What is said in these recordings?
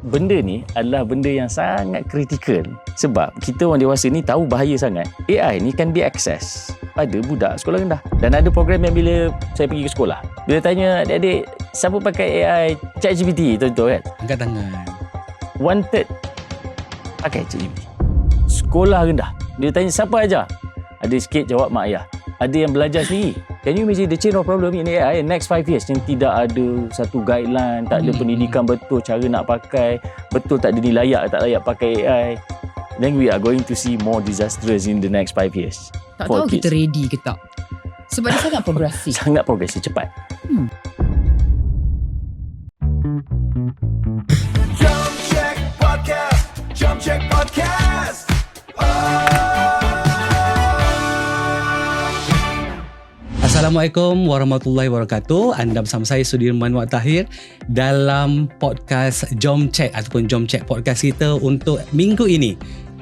benda ni adalah benda yang sangat kritikal sebab kita orang dewasa ni tahu bahaya sangat. AI ni kan diakses pada budak sekolah rendah. Dan ada program yang bila saya pergi ke sekolah, bila tanya adik-adik siapa pakai AI ChatGPT contoh kan, angkat tangan, 1/3 pakai ChatGPT. Sekolah rendah, dia tanya siapa ajar, ada sikit jawab mak ayah, ada yang belajar sendiri. Can you imagine the chain of problem in AI next 5 years yang tidak ada satu guideline, tak ada pendidikan betul cara nak pakai, betul tak ada dilayak tak layak pakai AI. Then we are going to see more disasters in the next 5 years. Tak tahu kita ready ke tak. Sebab dia sangat progresif. Sangat progresif, cepat. Jump Check Podcast. Jump Check Podcast. Assalamualaikum warahmatullahi wabarakatuh. Anda bersama saya Sudirman Wak Tahir dalam podcast Jom Check ataupun Jom Check podcast kita untuk minggu ini.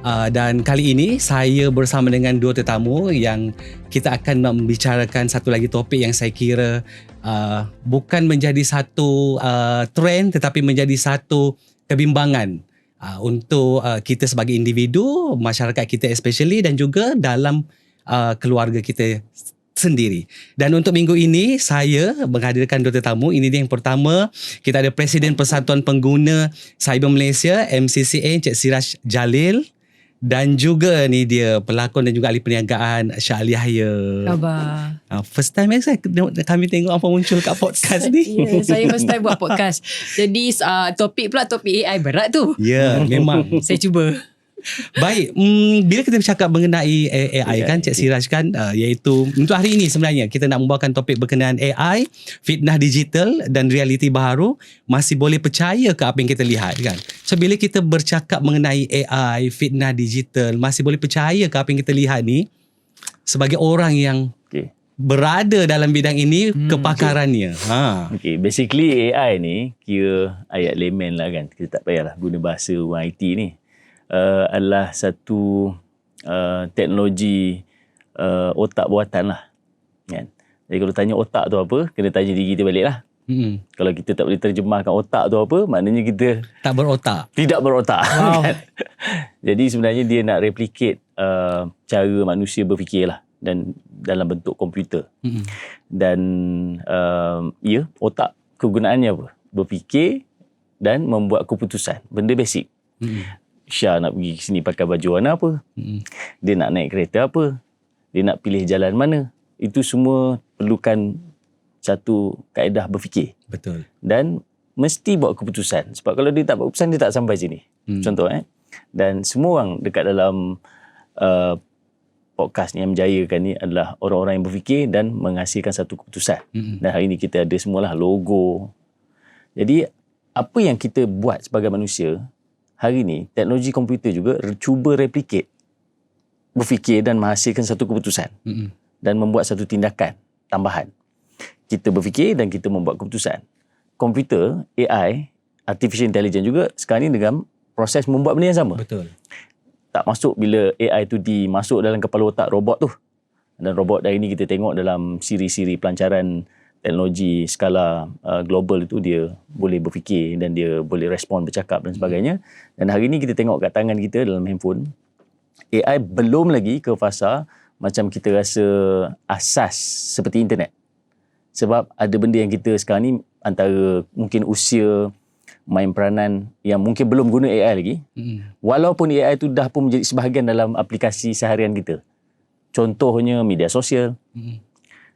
Dan kali ini saya bersama dengan dua tetamu yang kita akan membicarakan satu lagi topik yang saya kira bukan menjadi satu trend tetapi menjadi satu kebimbangan untuk kita sebagai individu, masyarakat kita especially dan juga dalam keluarga kita sendiri. Dan untuk minggu ini saya menghadirkan dua tetamu. Ini dia yang pertama, kita ada Presiden Persatuan Pengguna Cyber Malaysia MCCA Encik Siraj Jalil, dan juga ni dia pelakon dan juga ahli perniagaan Syah Yahya. Khabar. First time kami tengok apa muncul kat podcast ni. Ya, saya first time buat podcast. Jadi topik AI berat tu. Ya, memang. Saya cuba. Baik, bila kita bercakap mengenai AI kan Cik Siraj kan, iaitu untuk hari ini sebenarnya kita nak membawakan topik berkenaan AI, fitnah digital dan realiti baharu. Masih boleh percaya ke apa yang kita lihat kan? So bila kita bercakap mengenai AI, fitnah digital, masih boleh percaya ke apa yang kita lihat ni? Sebagai orang yang berada dalam bidang ini, kepakarannya. Okay, basically AI ni kira ayat layman lah kan. Kita tak payahlah guna bahasa orang IT ni. Adalah satu teknologi otak buatan lah kan? Jadi kalau tanya otak tu apa, kena tanya diri kita balik lah. Kalau kita tak boleh terjemahkan otak tu apa, maknanya kita tak berotak, tidak berotak. Kan? Jadi sebenarnya dia nak replicate cara manusia berfikir lah, dan dalam bentuk komputer. Dan otak kegunaannya apa? Berfikir dan membuat keputusan, benda basic. Syah nak pergi sini pakai baju warna apa, dia nak naik kereta apa, dia nak pilih jalan mana, itu semua perlukan satu kaedah berfikir. Betul. Dan mesti buat keputusan, sebab kalau dia tak buat keputusan, dia tak sampai sini. Contoh dan semua orang dekat dalam podcast ni yang menjayakan ni adalah orang-orang yang berfikir dan menghasilkan satu keputusan. Dan hari ni kita ada semualah logo. Jadi apa yang kita buat sebagai manusia hari ni, teknologi komputer juga cuba replicate, berfikir dan menghasilkan satu keputusan dan membuat satu tindakan tambahan. Kita berfikir dan kita membuat keputusan. Komputer, AI, Artificial Intelligence juga sekarang ni dengan proses membuat benda yang sama. Betul. Tak masuk bila AI tu dimasuk dalam kepala otak robot tu. Dan robot dari ni kita tengok dalam siri-siri pelancaran teknologi skala global itu, dia boleh berfikir dan dia boleh respon, bercakap dan sebagainya. Dan hari ni kita tengok kat tangan kita dalam handphone, AI belum lagi ke fasa macam kita rasa asas seperti internet. Sebab ada benda yang kita sekarang ni antara mungkin usia main peranan yang mungkin belum guna AI lagi. Walaupun AI tu dah pun menjadi sebahagian dalam aplikasi seharian kita. Contohnya media sosial.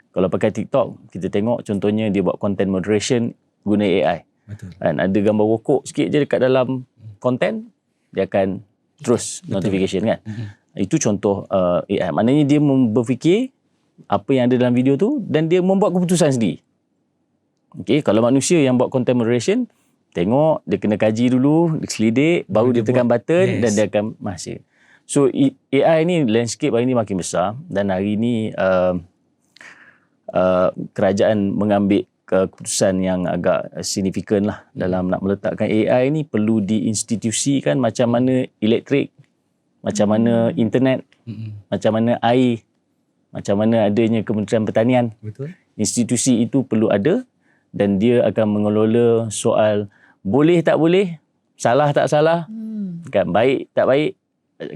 Kalau pakai TikTok, kita tengok contohnya dia buat content moderation guna AI. Betul. Dan ada gambar rokok sikit je dekat dalam content, dia akan terus notification kan. Itu contoh AI. Maknanya dia berfikir apa yang ada dalam video tu dan dia membuat keputusan sendiri. Okay, kalau manusia yang buat content moderation, tengok, dia kena kaji dulu, dia selidik, baru dia tekan button dan dia akan menghasil. So AI ni, landscape hari ni makin besar, dan hari ni kerajaan mengambil keputusan yang agak signifikan lah dalam nak meletakkan AI ni. Perlu diinstitusikan macam mana elektrik, macam mana internet, macam mana air, macam mana adanya Kementerian Pertanian. Betul. Institusi itu perlu ada dan dia akan mengelola soal boleh tak boleh salah tak salah, kan, baik tak baik,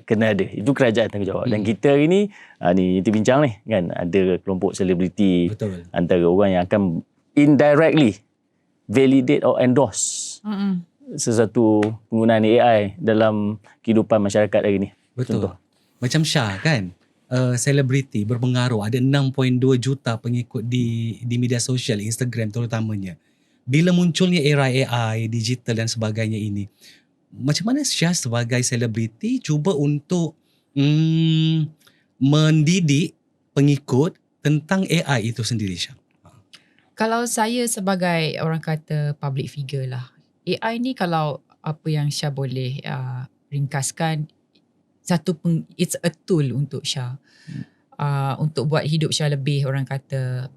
kena ada. Itu kerajaan tanggungjawab. Dan kita hari ni, kita bincang ni kan, ada kelompok selebriti, Betul. antara orang yang akan indirectly validate or endorse sesuatu penggunaan AI dalam kehidupan masyarakat hari ni. Betul. Contoh. Macam Syah kan, selebriti berpengaruh, ada 6.2 juta pengikut di media sosial, Instagram terutamanya. Bila munculnya era AI, digital dan sebagainya ini, macam mana Syah sebagai selebriti cuba untuk mendidik pengikut tentang AI itu sendiri, Syah? Kalau saya sebagai orang kata public figure lah, AI ni kalau apa yang Syah boleh ringkaskan, it's a tool untuk Syah. Untuk buat hidup Syah lebih, orang kata,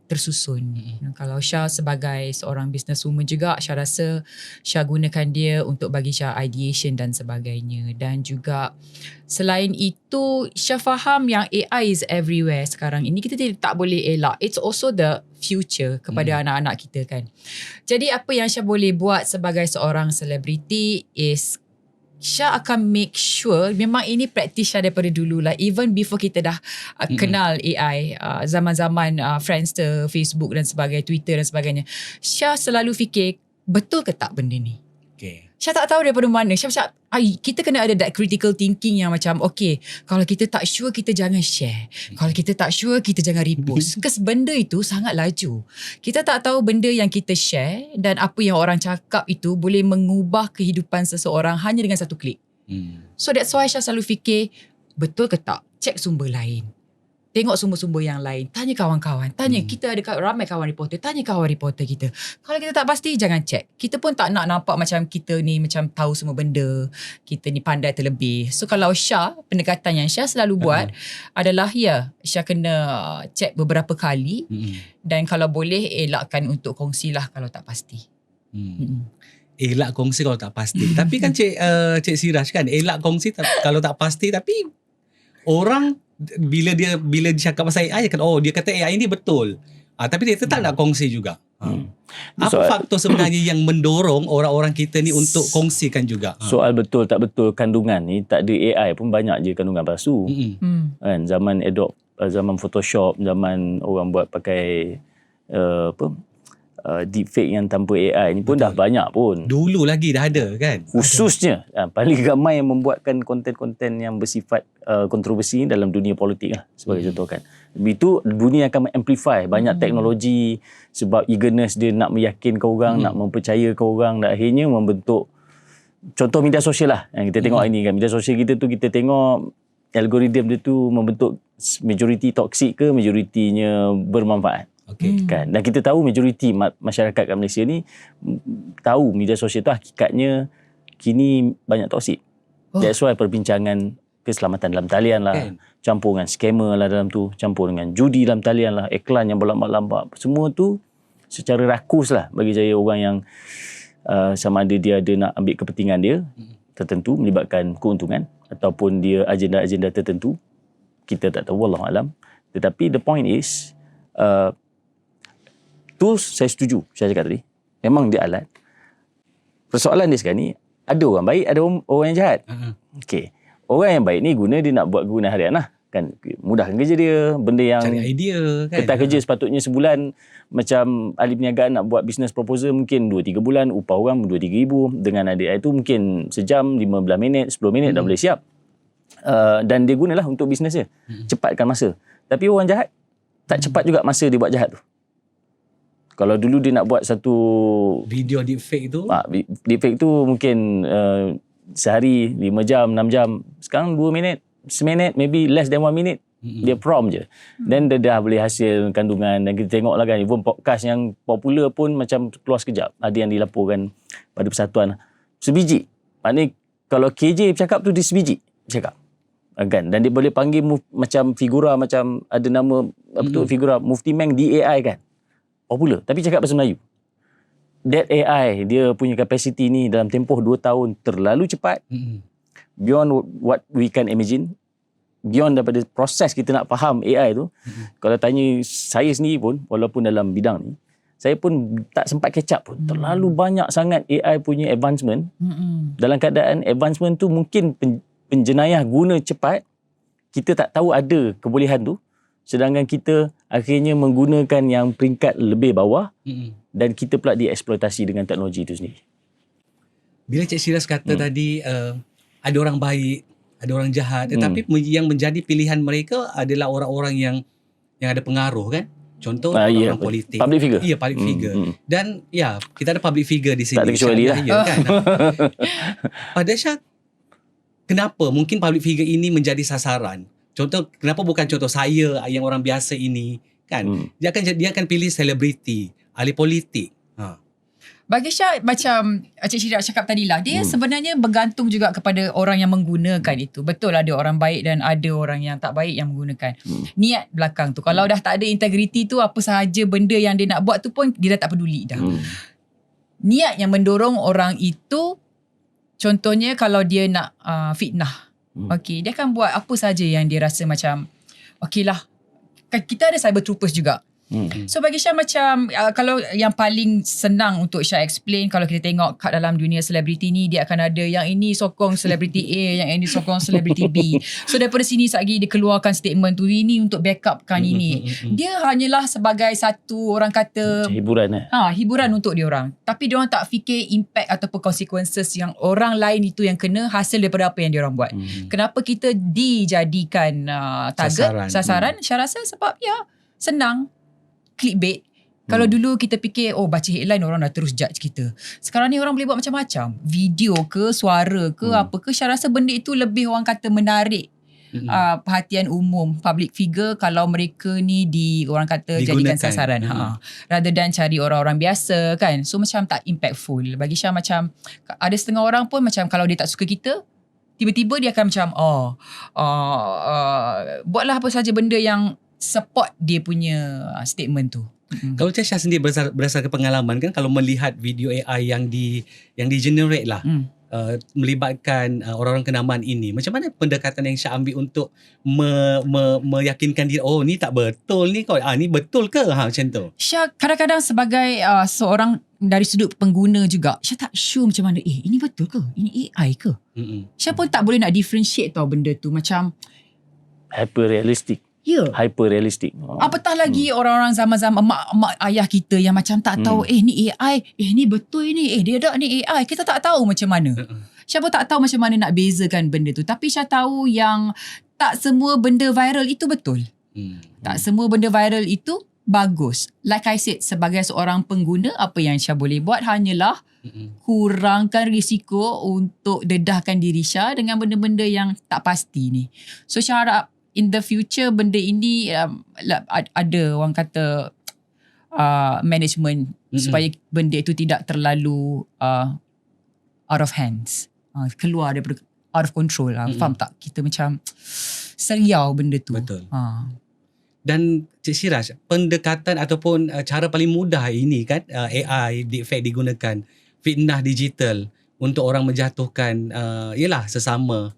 tersusun. Kalau Syah sebagai seorang businesswoman juga, Syah rasa Syah gunakan dia untuk bagi Syah ideation dan sebagainya. Dan juga selain itu, Syah faham yang AI is everywhere sekarang ini. Kita tak boleh elak. It's also the future kepada anak-anak kita kan. Jadi apa yang Syah boleh buat sebagai seorang selebriti is Syah akan make sure, memang ini praktis Syah daripada dulu lah, even before kita dah kenal AI, zaman-zaman Friendster, Facebook dan sebagainya, Twitter dan sebagainya, Syah selalu fikir, betul ke tak benda ni? Okay. Syah tak tahu daripada mana. Syah kita kena ada that critical thinking yang macam, okay, kalau kita tak sure, kita jangan share. Kalau kita tak sure, kita jangan repost. Because benda itu sangat laju. Kita tak tahu benda yang kita share dan apa yang orang cakap itu boleh mengubah kehidupan seseorang hanya dengan satu klik. So that's why Syah selalu fikir, betul ke tak? Cek sumber lain. Tengok sumber-sumber yang lain. Tanya kawan-kawan. Tanya, kita ada ramai kawan reporter. Tanya kawan reporter kita. Kalau kita tak pasti, jangan cek. Kita pun tak nak nampak macam kita ni macam tahu semua benda. Kita ni pandai terlebih. So kalau Syah, pendekatan yang Syah selalu buat adalah, Syah kena cek beberapa kali. Dan kalau boleh, elakkan untuk kongsilah kalau tak pasti. Elak kongsi kalau tak pasti. Tapi kan Cik Siraj kan, elak kongsi kalau tak pasti. Tapi orang bila dia cakap pasal AI kan, dia kata AI ni betul. Tapi dia tetap nak kongsi juga. Apa faktor sebenarnya yang mendorong orang-orang kita ni untuk kongsikan juga? Soal betul tak betul kandungan ni, tak ada AI pun banyak je kandungan palsu. Kan, zaman Adobe, zaman Photoshop, zaman orang buat pakai deepfake yang tanpa AI ni pun dah banyak pun. Dulu lagi dah ada kan. Khususnya paling ramai yang membuatkan konten-konten yang bersifat kontroversi dalam dunia politik lah, sebagai contoh kan. Itu dunia akan amplify banyak teknologi, sebab eagerness dia nak meyakinkan orang, nak mempercayakan orang, dan akhirnya membentuk, contoh media sosial lah yang kita tengok ini kan. Media sosial kita tu, kita tengok algoritma dia tu membentuk majoriti toksik ke majoritinya bermanfaat. Okay. Kan? Dan kita tahu majoriti masyarakat kat Malaysia ni tahu media sosial tu hakikatnya kini banyak toksik. That's why perbincangan keselamatan dalam talian lah, campur dengan scammer lah dalam tu, campur dengan judi dalam talian lah, iklan yang berlambak-lambak, semua tu secara rakus lah bagi saya orang yang sama ada dia ada nak ambil kepentingan dia tertentu, melibatkan keuntungan, ataupun dia agenda-agenda tertentu, kita tak tahu, wallahualam. Tetapi the point is, tools saya setuju, saya cakap tadi, memang dia alat. Persoalan dia sekarang ni, ada orang baik, ada orang yang jahat. Okay. Orang yang baik ni guna, dia nak buat guna harian lah kan, mudahkan kerja dia, benda yang cari idea kan. Kertas kerja sepatutnya sebulan, macam ahli perniagaan nak buat business proposal mungkin 2-3 bulan, upah orang 2-3 ribu, dengan adik itu mungkin sejam, 15 minit, 10 minit dah boleh siap. Dan dia gunalah untuk bisnes dia, cepatkan masa. Tapi orang jahat tak cepat juga masa dia buat jahat tu. Kalau dulu dia nak buat satu video deepfake tu, deepfake tu mungkin sehari 5 jam, 6 jam. Sekarang 2 minit, seminit, maybe less than 1 minute. Dia prompt je. Then dia dah boleh hasil kandungan. Dan kita tengok lah kan, even podcast yang popular pun macam keluar sekejap. Ada yang dilaporkan pada persatuan sebiji. Maknanya kalau KJ bercakap tu, dia sebiji bercakap. Kan? Dan dia boleh panggil macam figura, macam ada nama figura Mufti Meng di AI kan. Popular, tapi cakap bahasa Melayu. That AI, dia punya capacity ni dalam tempoh 2 tahun terlalu cepat. Beyond what we can imagine. Beyond daripada proses kita nak faham AI tu. Kalau tanya saya sendiri pun, walaupun dalam bidang ni, saya pun tak sempat catch up pun. Terlalu banyak sangat AI punya advancement. Dalam keadaan advancement tu mungkin penjenayah guna cepat, kita tak tahu ada kebolehan tu. Sedangkan kita akhirnya menggunakan yang peringkat lebih bawah dan kita pula dieksploitasi dengan teknologi itu sendiri. Bila Cik Shiraz kata tadi ada orang baik, ada orang jahat, tetapi yang menjadi pilihan mereka adalah orang-orang yang ada pengaruh kan? Contoh orang politik. Public figure. Ya, public figure. Dan kita ada public figure di sini. Tak ada kecuali lah. Ya, kan? Pada Syah, kenapa mungkin public figure ini menjadi sasaran? Contoh, kenapa bukan contoh saya yang orang biasa ini kan? Dia akan pilih selebriti, ahli politik. Bagi Syah, macam Cik Shiraz cakap tadi lah, dia sebenarnya bergantung juga kepada orang yang menggunakan itu. Betul, ada orang baik dan ada orang yang tak baik yang menggunakan. Niat belakang tu. Kalau dah tak ada integriti tu, apa sahaja benda yang dia nak buat tu pun dia dah tak peduli dah. Niat yang mendorong orang itu, contohnya kalau dia nak fitnah. Okay, dia akan buat apa sahaja yang dia rasa macam, okay lah. Kita ada cyber troopers juga. So bagi Syah macam kalau yang paling senang untuk Syah explain, kalau kita tengok kat dalam dunia selebriti ni, dia akan ada yang ini sokong selebriti A, yang ini sokong selebriti B. So daripada sini lagi dia keluarkan statement tu, ini untuk backupkan ini. Dia hanyalah sebagai satu, orang kata macam hiburan hiburan untuk dia orang. Tapi dia orang tak fikir impact ataupun consequences yang orang lain itu yang kena hasil daripada apa yang dia orang buat. Kenapa kita dijadikan target, sasaran? Syah rasa sebab senang. Clickbait. Kalau dulu kita fikir, baca headline orang dah terus judge kita. Sekarang ni orang boleh buat macam-macam. Video ke, suara ke, apa ke. Saya rasa benda itu lebih orang kata menarik perhatian umum, public figure, kalau mereka ni orang kata jadikan sasaran. Rather than cari orang-orang biasa kan. So macam tak impactful. Bagi Syah macam, ada setengah orang pun macam kalau dia tak suka kita, tiba-tiba dia akan macam, buatlah apa saja benda yang support dia punya statement tu. Kalau Cik Syah sendiri berdasarkan pengalaman kan, kalau melihat video AI yang di generate lah, melibatkan orang-orang kenamaan ini, macam mana pendekatan yang Syah ambil untuk meyakinkan diri, ni tak betul ni kau, ni betul ke macam tu? Syah kadang-kadang sebagai seorang dari sudut pengguna juga, Syah tak sure macam mana, ini betul ke? Ini AI ke? Syah pun tak boleh nak differentiate tau benda tu, macam hyper realistic. Hyper realistic. Apatah lagi orang-orang zaman-zaman mak ayah kita yang macam tak tahu, ni AI, ni betul ni, dia dah ni AI. Kita tak tahu macam mana. Syah pun tak tahu macam mana nak bezakan benda tu. Tapi Syah tahu yang tak semua benda viral itu betul. Tak semua benda viral itu bagus. Like I said, sebagai seorang pengguna, apa yang Syah boleh buat hanyalah kurangkan risiko untuk dedahkan diri Syah dengan benda-benda yang tak pasti ni. So Syah harap in the future benda ini ada orang kata management supaya benda itu tidak terlalu out of hands, keluar daripada out of control. Faham tak? Kita macam seriau benda tu. Betul. Dan Cik Shiraz, pendekatan ataupun cara paling mudah ini kan, AI, deepfake digunakan, fitnah digital untuk orang menjatuhkan ialah sesama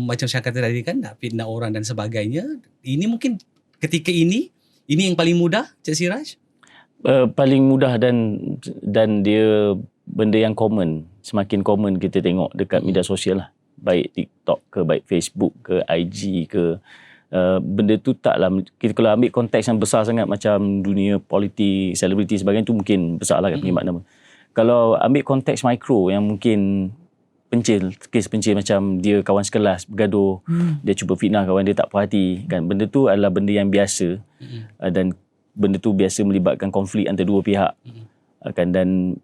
macam saya kata tadi kan, nak fitnah orang dan sebagainya. Ini mungkin ketika ini yang paling mudah, Cik Shiraz? Paling mudah dan dia benda yang common, semakin common kita tengok dekat media sosial lah. Baik TikTok ke, baik Facebook ke, IG ke. Benda tu taklah, kita kalau ambil konteks yang besar sangat macam dunia politik, selebriti sebagainya tu mungkin besar lah kan penyebab nama. Kalau ambil konteks mikro yang mungkin kes pencil macam dia kawan sekelas bergaduh, dia cuba fitnah kawan dia, tak puas hati kan, benda tu adalah benda yang biasa, dan benda tu biasa melibatkan konflik antara dua pihak kan, dan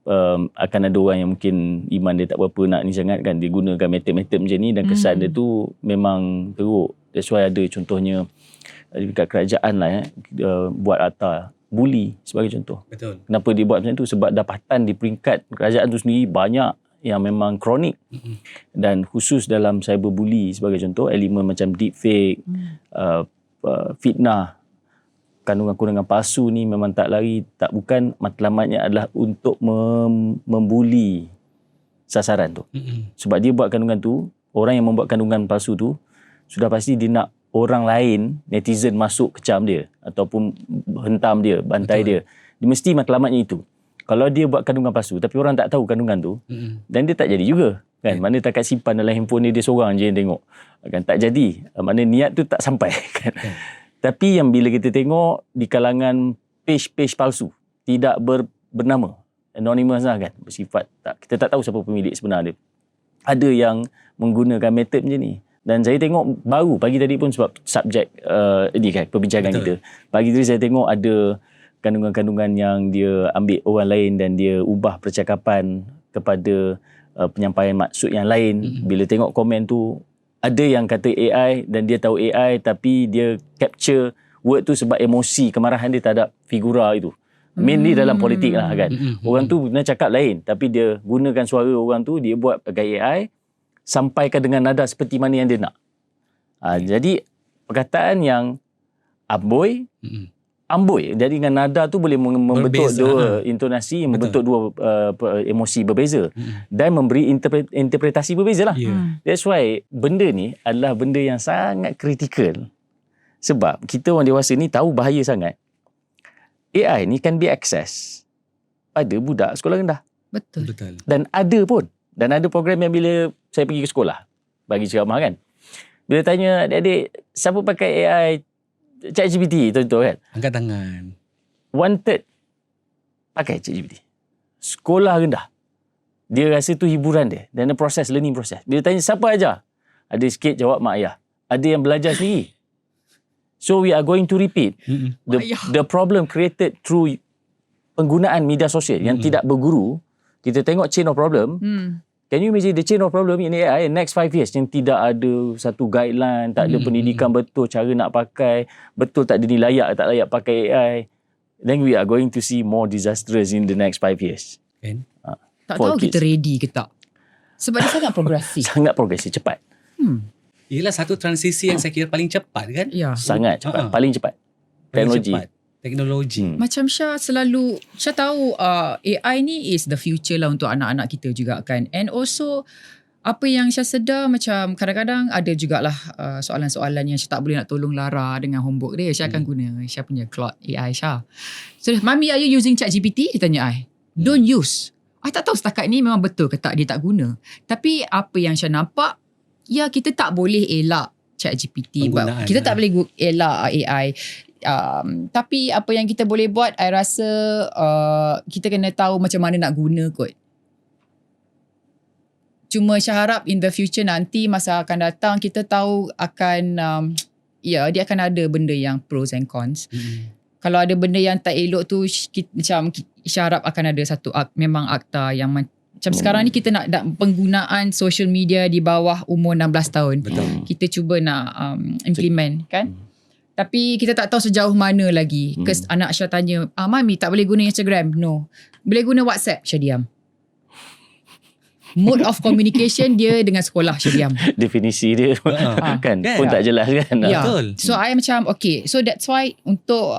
akan ada orang yang mungkin iman dia tak berapa nak ni sangat kan, dia gunakan metod-metod macam ni dan kesan dia tu memang teruk. That's why ada contohnya dekat kerajaan lah buat atas bully sebagai contoh. Betul. Kenapa dia buat macam tu? Sebab dapatan di peringkat kerajaan tu sendiri banyak yang memang kronik, dan khusus dalam cyberbully sebagai contoh, elemen macam deepfake, fitnah, kandungan-kandungan palsu ni memang bukan matlamatnya adalah untuk membuli sasaran tu. Sebab dia buat kandungan tu, orang yang membuat kandungan palsu tu sudah pasti dia nak orang lain, netizen masuk kecam dia ataupun hentam dia, bantai dia. Dia mesti matlamatnya itu. Kalau dia buat kandungan palsu tapi orang tak tahu kandungan tu, dan dia tak jadi juga. Kan? Mana takat simpan dalam handphone dia seorang je yang tengok. Kan? Tak jadi. Mana niat tu tak sampai. Kan? Tapi yang bila kita tengok di kalangan page palsu, tidak bernama, anonymous lah kan, bersifat, kita tak tahu siapa pemilik sebenar dia. Ada yang menggunakan method macam ni. Dan saya tengok baru pagi tadi pun sebab subjek ini kan, perbincangan kita. Pagi tadi saya tengok ada kandungan-kandungan yang dia ambil orang lain dan dia ubah percakapan kepada penyampaian maksud yang lain. Bila tengok komen tu, ada yang kata AI dan dia tahu AI tapi dia capture word tu sebab emosi, kemarahan dia terhadap figura itu. Mainly dalam politik lah kan. Orang tu guna cakap lain tapi dia gunakan suara orang tu, dia buat pakai AI, sampaikan dengan nada seperti mana yang dia nak. Jadi perkataan yang amboi, jadi dengan nada tu boleh membentuk dua intonasi, membentuk dua emosi berbeza dan memberi interpretasi berbeza lah. That's why benda ni adalah benda yang sangat kritikal. Sebab kita orang dewasa ni tahu bahaya sangat. AI ni can be access pada budak sekolah rendah. Betul. Dan ada program yang bila saya pergi ke sekolah bagi ceramah kan, bila tanya adik-adik siapa pakai AI ChatGPT contoh kan, angkat tangan, 1/3 pakai ChatGPT. Sekolah rendah, dia rasa tu hiburan dia dan learning proses. Bila tanya siapa ajar, ada sikit jawab mak ayah, ada yang belajar sendiri. So we are going to repeat the problem created through penggunaan media sosial yang tidak berguru. Kita tengok chain of problem. Can you imagine the chain of problem in AI next 5 years yang tidak ada satu guideline, tak ada pendidikan betul cara nak pakai, betul tak ada ni layak tak layak pakai AI. Then we are going to see more disastrous in the next 5 years. Tak tahu kita ready ke tak. Sebab dia sangat progresif. Sangat progresif, cepat. Ialah satu transisi yang saya kira paling cepat kan? Ya. Sangat cepat, paling cepat. Teknologi. Macam Syah tahu AI ni is the future lah untuk anak-anak kita juga kan. And also apa yang Syah sedar macam kadang-kadang ada jugalah soalan-soalan yang Syah tak boleh nak tolong Lara dengan homework dia. Syah akan guna Syah punya Claude AI Syah. So, Mami, are you using ChatGPT? Dia tanya I. Don't use. I tak tahu setakat ni memang betul ke tak dia tak guna. Tapi apa yang Syah nampak, ya kita tak boleh elak ChatGPT. Kita tak boleh elak AI. Tapi apa yang kita boleh buat, I rasa kita kena tahu macam mana nak guna kot. Cuma Syah harap in the future nanti masa akan datang kita tahu akan dia akan ada benda yang pros and cons. Kalau ada benda yang tak elok tu macam Syah harap akan ada satu memang akta yang macam sekarang ni kita nak penggunaan social media di bawah umur 16 tahun. Betul. Kita cuba nak implement kan. Tapi kita tak tahu sejauh mana lagi. Kes anak Syah tanya, Mami tak boleh guna Instagram? No. Boleh guna WhatsApp? Syah diam. Mode of communication dia dengan sekolah, Syah diam. Definisi dia kan pun tak jelas kan. Betul. So I macam okay. So that's why untuk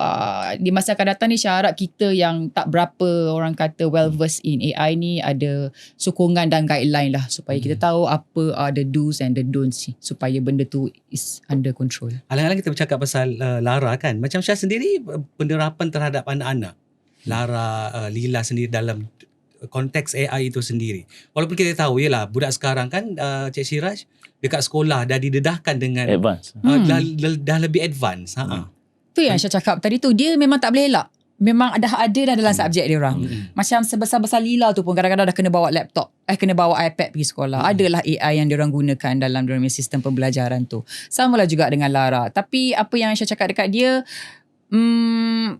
di masa akan datang ni Syah harap kita yang tak berapa orang kata well versed in AI ni ada sokongan dan guideline lah supaya kita tahu apa the do's and the don'ts supaya benda tu is under control. Alang-alang kita bercakap pasal Lara kan. Macam Syah sendiri penerapan terhadap anak-anak. Lara, Lila sendiri dalam konteks AI itu sendiri. Walaupun kita tahu yalah budak sekarang kan Cik Siraj dekat sekolah dah didedahkan dengan advance. Dah lebih advance. Tu yang Syah cakap tadi tu, dia memang tak boleh elak. Memang dah ada dah dalam subjek dia orang. Macam sebesar-besar Lila tu pun kadang-kadang dah kena bawa laptop, kena bawa iPad pergi sekolah. Adalah AI yang diorang gunakan dalam diorang punya sistem pembelajaran tu. Samalah juga dengan Lara. Tapi apa yang Syah cakap dekat dia,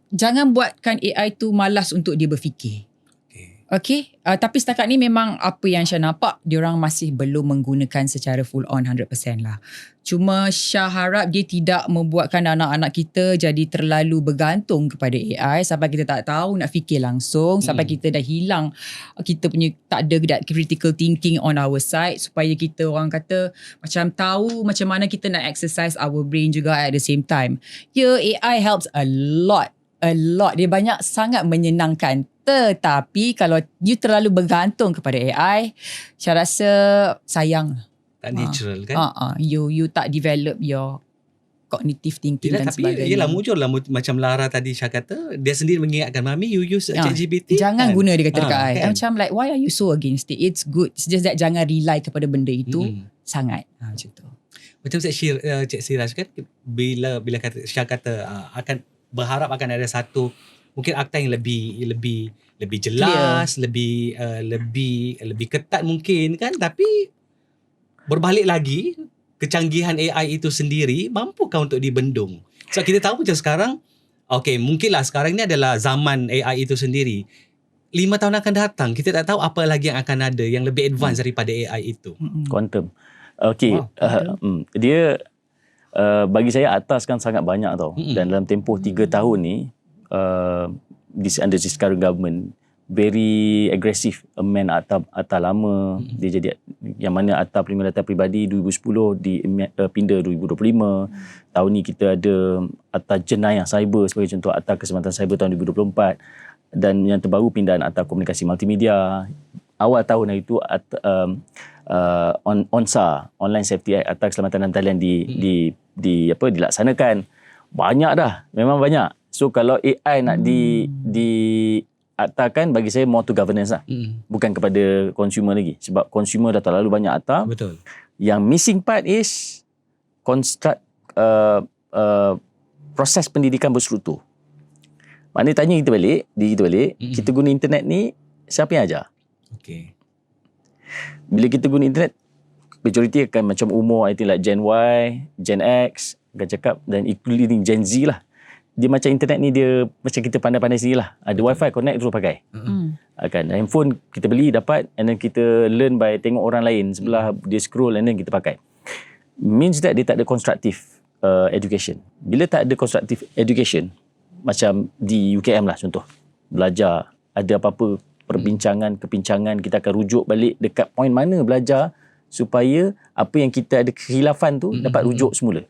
jangan buatkan AI tu malas untuk dia berfikir. Okay, tapi setakat ni memang apa yang Syah nampak, diorang masih belum menggunakan secara full on 100% lah. Cuma Syah harap dia tidak membuatkan anak-anak kita jadi terlalu bergantung kepada AI sampai kita tak tahu nak fikir langsung, sampai kita dah hilang, kita punya tak ada that critical thinking on our side, supaya kita orang kata macam tahu macam mana kita nak exercise our brain juga at the same time. AI helps a lot. Dia banyak sangat menyenangkan. Tetapi kalau you terlalu bergantung kepada AI, saya rasa sayang. Tak natural kan? You tak develop your cognitive thinking Yelah, dan tapi sebagainya. yelah muncullah macam Lara tadi Syah kata, dia sendiri mengingatkan, Mami you use ChatGPT Jangan kan? guna dia kata dekat I. Kan? Macam like, why are you so against it? It's good. It's just that jangan rely kepada benda itu sangat. Macam tu. Macam Cik Siraj kan, bila Syah kata akan berharap akan ada satu mungkin akta yang lebih jelas, lebih ketat mungkin kan, tapi berbalik lagi kecanggihan AI itu sendiri mampukah untuk dibendung? So kita tahu macam sekarang, okay, mungkinlah sekarang ni adalah zaman AI itu sendiri. 5 tahun akan datang, kita tak tahu apa lagi yang akan ada yang lebih advance daripada AI itu. Quantum. Okay. Dia bagi saya atas kan sangat banyak tau. Dan dalam tempoh 3 tahun ni, under this current government, very aggressive amend akta lama. Dia jadi yang mana akta perlindungan data peribadi 2010 pindah 2025. Tahun ni kita ada akta jenayah cyber sebagai contoh, akta keselamatan cyber tahun 2024, dan yang terbaru pindahan akta komunikasi multimedia. Awal tahun hari itu ONSA, Online Safety Act, akta keselamatan dan talian dilaksanakan. Banyak dah, memang banyak. So kalau AI nak diaktakan, bagi saya more to governance lah. Bukan kepada consumer lagi. Sebab consumer dah terlalu banyak akta. Betul. Yang missing part is construct proses pendidikan berstruktur. Maknanya tanya kita balik, kita guna internet ni, siapa yang ajar? Okay. Bila kita guna internet, majoriti akan macam umur, I think like Gen Y, Gen X, akan cakap, dan including Gen Z lah. Dia macam internet ni, dia macam kita pandai-pandai sendiri lah. Ada wifi, connect terus pakai. Kan, handphone kita beli, dapat, and then kita learn by tengok orang lain sebelah, dia scroll and then kita pakai. Means that dia tak ada constructive education. Bila tak ada constructive education, macam di UKM lah contoh, belajar, ada apa-apa kepincangan, kita akan rujuk balik dekat point mana belajar supaya apa yang kita ada kekhilafan tu dapat rujuk semula.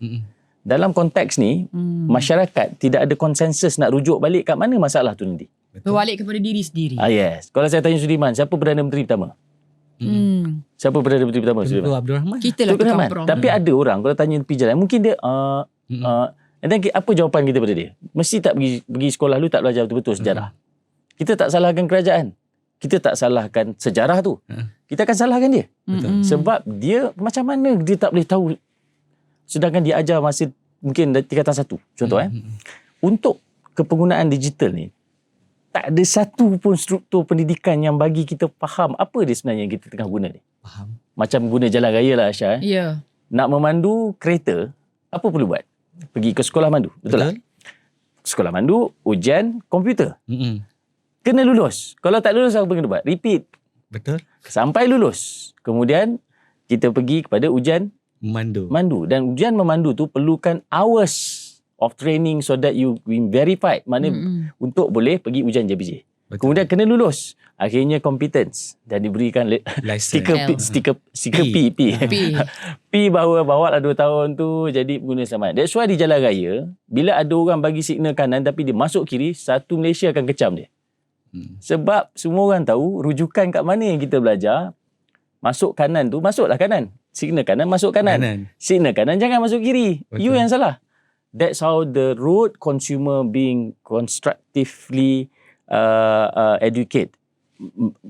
Dalam konteks ni, masyarakat tidak ada konsensus nak rujuk balik kat mana masalah tu nanti. Berbalik kepada diri sendiri. Yes. Kalau saya tanya Sudirman, siapa Perdana Menteri pertama? Siapa Perdana Menteri pertama? Tunku Abdul Rahman. Kita lah tukang prom. Tapi ada orang kalau tanya tepi jalan, mungkin dia and then apa jawapan kita pada dia? Mesti tak pergi sekolah, lu tak belajar betul-betul sejarah. Kita tak salahkan kerajaan. Kita tak salahkan sejarah tu. Kita akan salahkan dia. Sebab dia macam mana dia tak boleh tahu, sedangkan dia ajar masa mungkin tingkatan 1. Contoh untuk kepenggunaan digital ni, tak ada satu pun struktur pendidikan yang bagi kita faham apa dia sebenarnya yang kita tengah guna ni. Faham. Macam guna jalan raya lah Aisyah. Ya. Nak memandu kereta, apa perlu buat? Pergi ke sekolah mandu. Betul tak? Sekolah mandu, ujian, komputer. Kena lulus. Kalau tak lulus, apa kena buat? Repeat. Betul. Sampai lulus. Kemudian, kita pergi kepada ujian mandu. Dan ujian memandu tu perlukan hours of training so that you been verified. Mana untuk boleh pergi ujian JPJ. Betul. Kemudian kena lulus. Akhirnya competence. Dan diberikan stiker P. P bawa lah 2 tahun tu jadi pengguna selamat. That's why di jalan raya, bila ada orang bagi signal kanan tapi dia masuk kiri, satu Malaysia akan kecam dia. Sebab semua orang tahu rujukan kat mana yang kita belajar. Masuk kanan tu, masuklah kanan. Signal kanan, masuk kanan. Signal kanan, jangan masuk kiri. Betul. You yang salah. That's how the road consumer being constructively educate.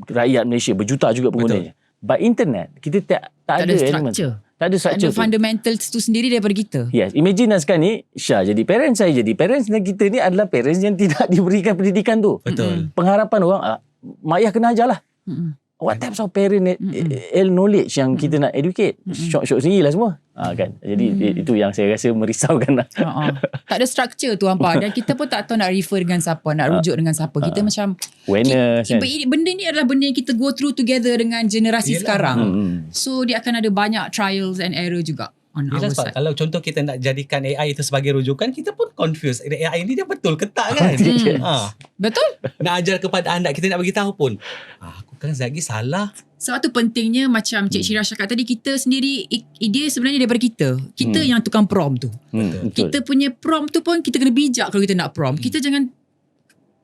Rakyat Malaysia berjuta juga penggunanya. But internet, kita tak ada structure. Tak ada structure. Ada fundamentals tu sendiri daripada kita. Yes. Imagine sekarang ni, Syah jadi parents, saya jadi parents, dan kita ni adalah parents yang tidak diberikan pendidikan tu. Betul. Pengharapan orang, mak ayah kena ajar lah. What types of parent knowledge yang kita nak educate? Syok-syok sendiri lah semua. Kan? Jadi itu yang saya rasa merisaukan lah. Tak ada structure tu hampa. Dan kita pun tak tahu nak refer dengan siapa, nak rujuk dengan siapa. Kita macam awareness kan? Benda ni adalah benda yang kita go through together dengan generasi sekarang. So dia akan ada banyak trials and error juga on our side. Kalau contoh kita nak jadikan AI itu sebagai rujukan, kita pun confused. AI ni dia betul ke tak kan? Betul? Nak ajar kepada anak, kita nak bagi tahu pun, aku kan lagi salah. Sebab tu pentingnya macam Cik Syirah cakap tadi, kita sendiri, idea sebenarnya daripada kita. Kita yang tukang prompt tu. Kita punya prompt tu pun kita kena bijak kalau kita nak prompt. Kita jangan,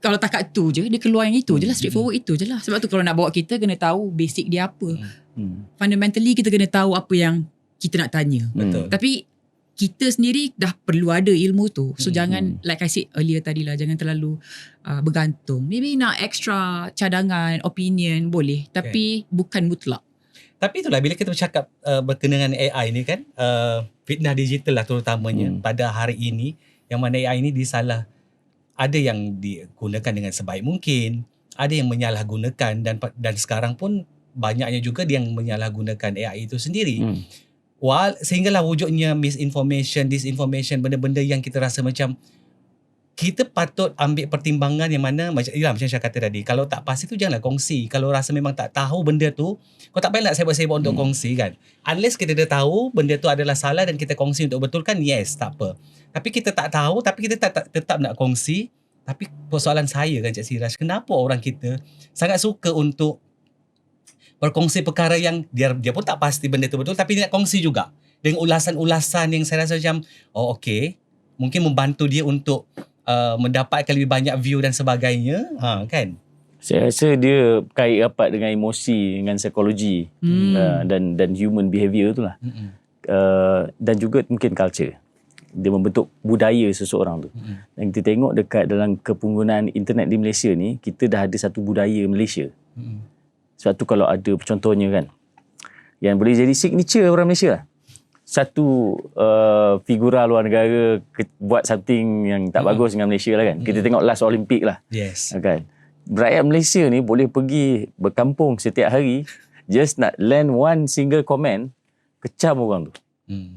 kalau takat tu je, dia keluar yang itu je lah, straightforward itu je lah. Sebab tu kalau nak bawa kita, kena tahu basic dia apa. Fundamentally kita kena tahu apa yang kita nak tanya. Betul. Tapi kita sendiri dah perlu ada ilmu tu. So jangan, like I said earlier tadi lah, jangan terlalu bergantung. Maybe nak extra cadangan, opinion boleh, tapi bukan mutlak. Tapi itulah bila kita bercakap berkenaan dengan AI ni kan, fitnah digital lah terutamanya pada hari ini, yang mana AI ni disalah, ada yang digunakan dengan sebaik mungkin, ada yang menyalahgunakan, dan sekarang pun banyaknya juga yang menyalahgunakan AI itu sendiri. Sehinggalah wujudnya misinformation, disinformation, benda-benda yang kita rasa macam kita patut ambil pertimbangan yang mana macam saya kata tadi, kalau tak pasti tu janganlah kongsi. Kalau rasa memang tak tahu benda tu, kau tak payah nak sibuk-sibuk untuk kongsi kan. Unless kita dah tahu benda tu adalah salah dan kita kongsi untuk betulkan, yes, tak apa. Tapi kita tak tahu, tapi kita tetap nak kongsi. Tapi persoalan saya kan Cik Siraj, kenapa orang kita sangat suka untuk berkongsi perkara yang dia pun tak pasti benda tu betul, tapi dia nak kongsi juga dengan ulasan-ulasan yang saya rasa macam okey, mungkin membantu dia untuk mendapatkan lebih banyak view dan sebagainya, kan. Saya rasa dia kait rapat dengan emosi, dengan psikologi dan human behaviour tu lah. Dan juga mungkin culture. Dia membentuk budaya seseorang tu. Dan kita tengok dekat dalam kepenggunaan internet di Malaysia ni, kita dah ada satu budaya Malaysia. Sebab tu kalau ada contohnya kan, yang boleh jadi signature orang Malaysia lah. Satu figura luar negara buat something yang tak bagus dengan Malaysia lah kan. Kita tengok last Olympic lah. Yes. Kan? Rakyat Malaysia ni boleh pergi berkampung setiap hari, just nak land one single comment, kecam orang tu.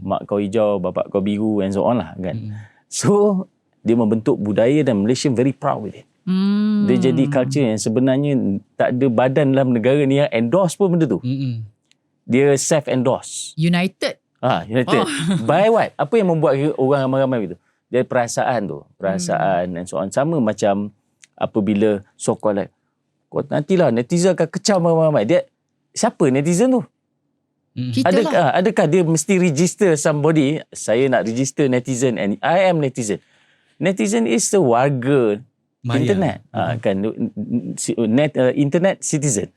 Mak kau hijau, bapak kau biru and so on lah kan. So dia membentuk budaya dan Malaysia very proud with it. Dia jadi culture yang sebenarnya tak ada badan dalam negara ni yang endorse pun benda tu. Dia self-endorse. United. United. By what? Apa yang membuat orang ramai-ramai begitu? Dia perasaan tu. Perasaan and so on. Sama macam apabila so-called like, kau nantilah netizen akan kecam ramai-ramai. Dia, siapa netizen tu? Kita lah. Adakah dia mesti register somebody? Saya nak register netizen and I am netizen. Netizen is the warga maya. Internet. Kan? Internet citizen.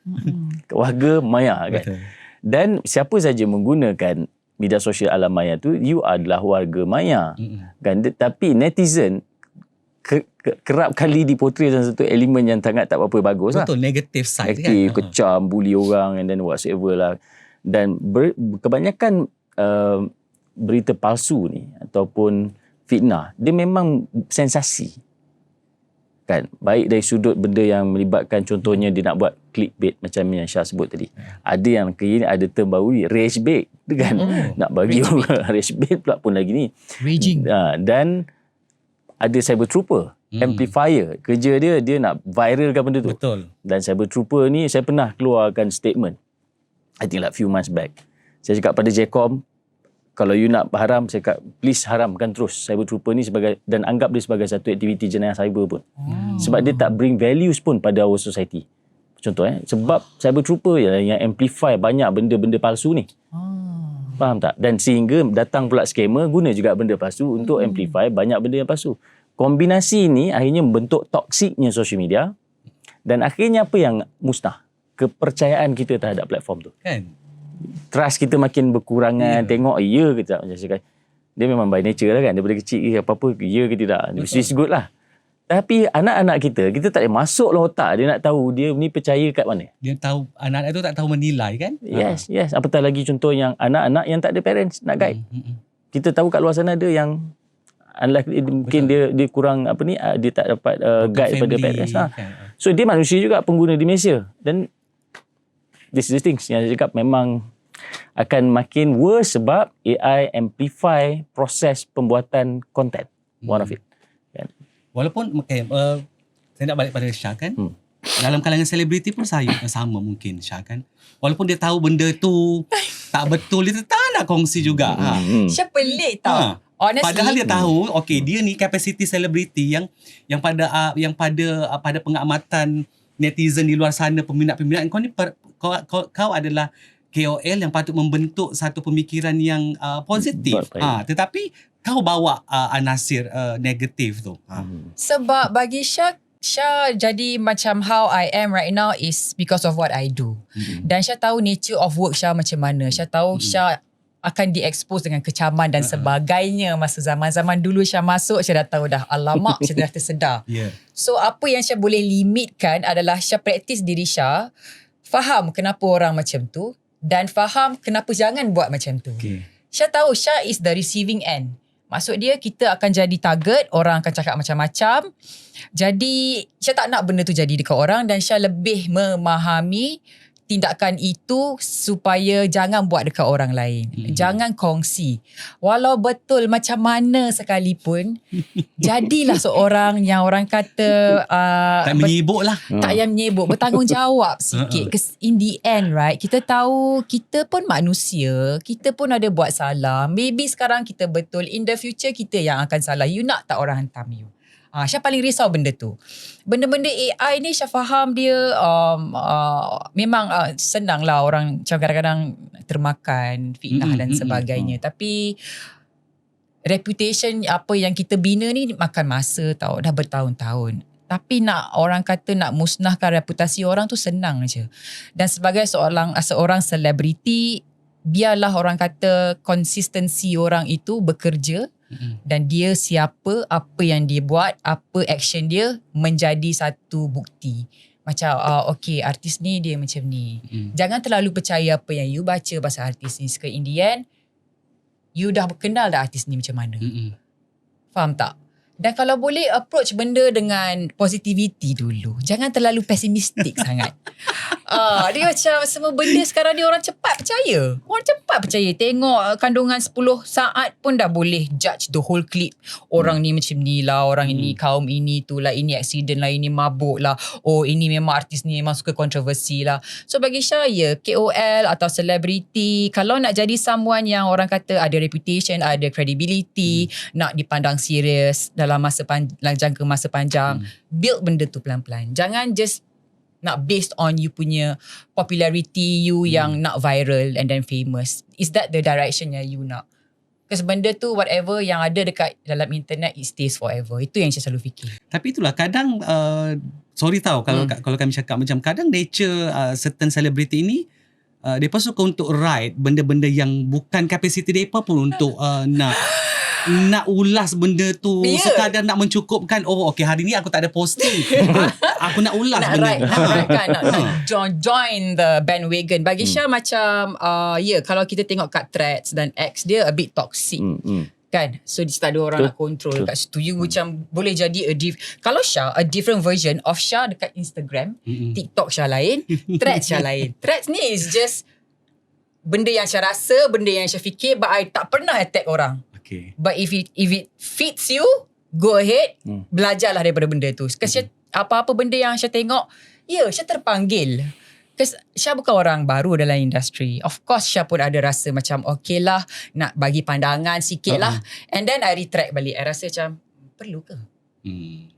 Warga maya kan. Betul. Dan siapa saja menggunakan media sosial alam maya tu, you adalah warga maya. Kan? Tapi netizen kerap kali dipotret dalam satu elemen yang sangat tak apa-apa bagus. Betul, lah. negative side negative, kan. Kecam, bully orang and then whatsoever lah. Dan kebanyakan berita palsu ni ataupun fitnah, dia memang sensasi. Kan? Baik dari sudut benda yang melibatkan, contohnya dia nak buat clickbait macam yang Syah sebut tadi. Ada yang kini ada term baru ni, rage bait kan. Nak bagi orang rage bait pula pun lagi ni. Raging. Dan ada cyber trooper, amplifier. Kerja dia nak viralkan benda tu. Betul. Dan cyber trooper ni saya pernah keluarkan statement. I think like few months back. Saya cakap pada Jcom, kalau you nak haram, saya cakap please haramkan terus cyber trooper ni sebagai, dan anggap dia sebagai satu aktiviti jenayah cyber pun. Sebab dia tak bring values pun pada our society. Contoh sebab cyber trooper yang amplify banyak benda-benda palsu ni. Faham tak? Dan sehingga datang pula scammer guna juga benda palsu untuk amplify banyak benda yang palsu. Kombinasi ini akhirnya membentuk toksiknya social media, dan akhirnya apa yang musnah? Kepercayaan kita terhadap platform tu. Kan? Trust kita makin berkurangan. Tengok ya ke tak, macam cakap. Dia memang by nature lah kan. Daripada kecil apa-apa ya ke tidak. It's good lah. Tapi anak-anak kita tak boleh masuk lah otak. Dia nak tahu dia ni percaya kat mana. Dia tahu, anak-anak tu tak tahu menilai kan. Yes. Apatah lagi contoh yang anak-anak yang tak ada parents nak guide. Kita tahu kat luar sana ada yang unlikely, mungkin dia kurang dia tak dapat guide pada parents. So dia manusia juga, pengguna di Malaysia. Dan this is the things yang saya cakap memang akan makin worse sebab AI amplify proses pembuatan content. One of it. Kan? Walaupun saya nak balik pada Syah kan. Dalam kalangan selebriti pun saya sama mungkin Syah kan. Walaupun dia tahu benda tu tak betul, dia tak nak kongsi juga. Syah pelik tau. Honestly. Padahal dia tahu dia ni kapasiti selebriti yang pada pengamatan netizen di luar sana, peminat-peminat, kau adalah KOL yang patut membentuk satu pemikiran yang positif. Tetapi kau bawa anasir negatif tu. Sebab bagi Syah jadi macam how I am right now is because of what I do. Dan Syah tahu nature of work Syah macam mana. Syah tahu Syah akan diekspos dengan kecaman dan sebagainya. Masa zaman-zaman dulu Syah masuk, Syah dah tahu dah. Alamak, Syah dah tersedar. Yeah. So apa yang Syah boleh limitkan adalah Syah praktis diri Syah, faham kenapa orang macam tu dan faham kenapa jangan buat macam tu. Okay. Syah tahu Syah is the receiving end. Maksud dia kita akan jadi target, orang akan cakap macam-macam. Jadi Syah tak nak benda tu jadi dekat orang dan Syah lebih memahami tindakan itu supaya jangan buat dekat orang lain. Jangan kongsi. Walau betul macam mana sekalipun, jadilah seorang yang orang kata Tak menyibuk lah. tak payah menyibuk, bertanggungjawab sikit. In the end, right, kita tahu kita pun manusia, kita pun ada buat salah. Maybe sekarang kita betul, in the future kita yang akan salah. You nak tak orang hantam you? Syah paling risau benda tu. Benda-benda AI ni Syah faham dia memang senang lah orang macam kadang-kadang termakan fitnah dan sebagainya. Tapi reputation apa yang kita bina ni makan masa tau, dah bertahun-tahun. Tapi nak orang kata nak musnahkan reputasi orang tu senang je. Dan sebagai seorang selebriti, biarlah orang kata konsistensi orang itu bekerja. Dan dia siapa, apa yang dia buat, apa action dia menjadi satu bukti. Macam okay, artis ni dia macam ni. Jangan terlalu percaya apa yang you baca pasal artis ni. Sekali in the end, you dah kenal dah artis ni macam mana. Faham tak? Dan kalau boleh approach benda dengan positivity dulu. Jangan terlalu pesimistik sangat. Dia macam semua benda sekarang ni orang cepat percaya. Orang cepat percaya. Tengok kandungan 10 saat pun dah boleh judge the whole clip. Orang ni macam ni lah. Orang ini kaum ini tu lah. Ini accident lah. Ini mabuk lah. Oh ini memang artis ni memang suka kontroversi lah. So bagi saya KOL atau selebriti, kalau nak jadi someone yang orang kata ada reputation, ada credibility, nak dipandang serius dalam jangka masa panjang, build benda tu pelan-pelan. Jangan just nak based on you punya popularity you yang nak viral and then famous. Is that the direction yang you nak? Because benda tu whatever yang ada dekat dalam internet, it stays forever. Itu yang saya selalu fikir. Tapi itulah kadang sorry tau kalau kami cakap macam kadang nature certain celebrity ini mereka suka untuk write benda-benda yang bukan kapasiti mereka pun untuk nak ulas benda tu, sekadar nak mencukupkan okay hari ni aku tak ada posting. Aku nak ulas benda. Nak join the bandwagon. Bagi Syah macam kalau kita tengok kat Threads dan X, dia a bit toxic. Kan? So tak ada orang nak control kat situ. You macam boleh jadi kalau Syah a different version of Syah dekat Instagram, TikTok Syah lain, Threads Syah lain. Threads ni is just benda yang Syah rasa, benda yang Syah fikir, but I tak pernah attack orang. Okay. But if it fits you, go ahead, belajarlah daripada benda tu. Because apa-apa benda yang Syah tengok, Syah terpanggil. Because Syah bukan orang baru dalam industri. Of course Syah pun ada rasa macam okay lah, nak bagi pandangan sikit lah. And then I retract balik. I rasa macam, perlu ke?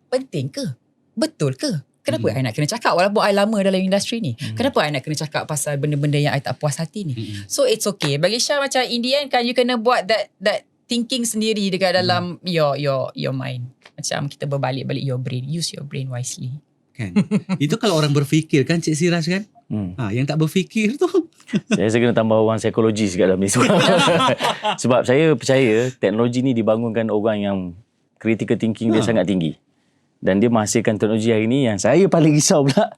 Penting ke? Betul ke? Kenapa I nak kena cakap walaupun I lama dalam industri ni? Kenapa I nak kena cakap pasal benda-benda yang I tak puas hati ni? So it's okay. Bagi Syah macam in the end kan, you kena buat that thinking sendiri dekat dalam your mind. Macam kita berbalik-balik your brain. Use your brain wisely. Kan? Itu kalau orang berfikir kan Cik Siraj kan? Yang tak berfikir tu. Saya kena tambah orang psikologi sikit dalam ni. Sebab saya percaya teknologi ni dibangunkan orang yang critical thinking dia sangat tinggi. Dan dia menghasilkan teknologi hari ni yang saya paling risau pula.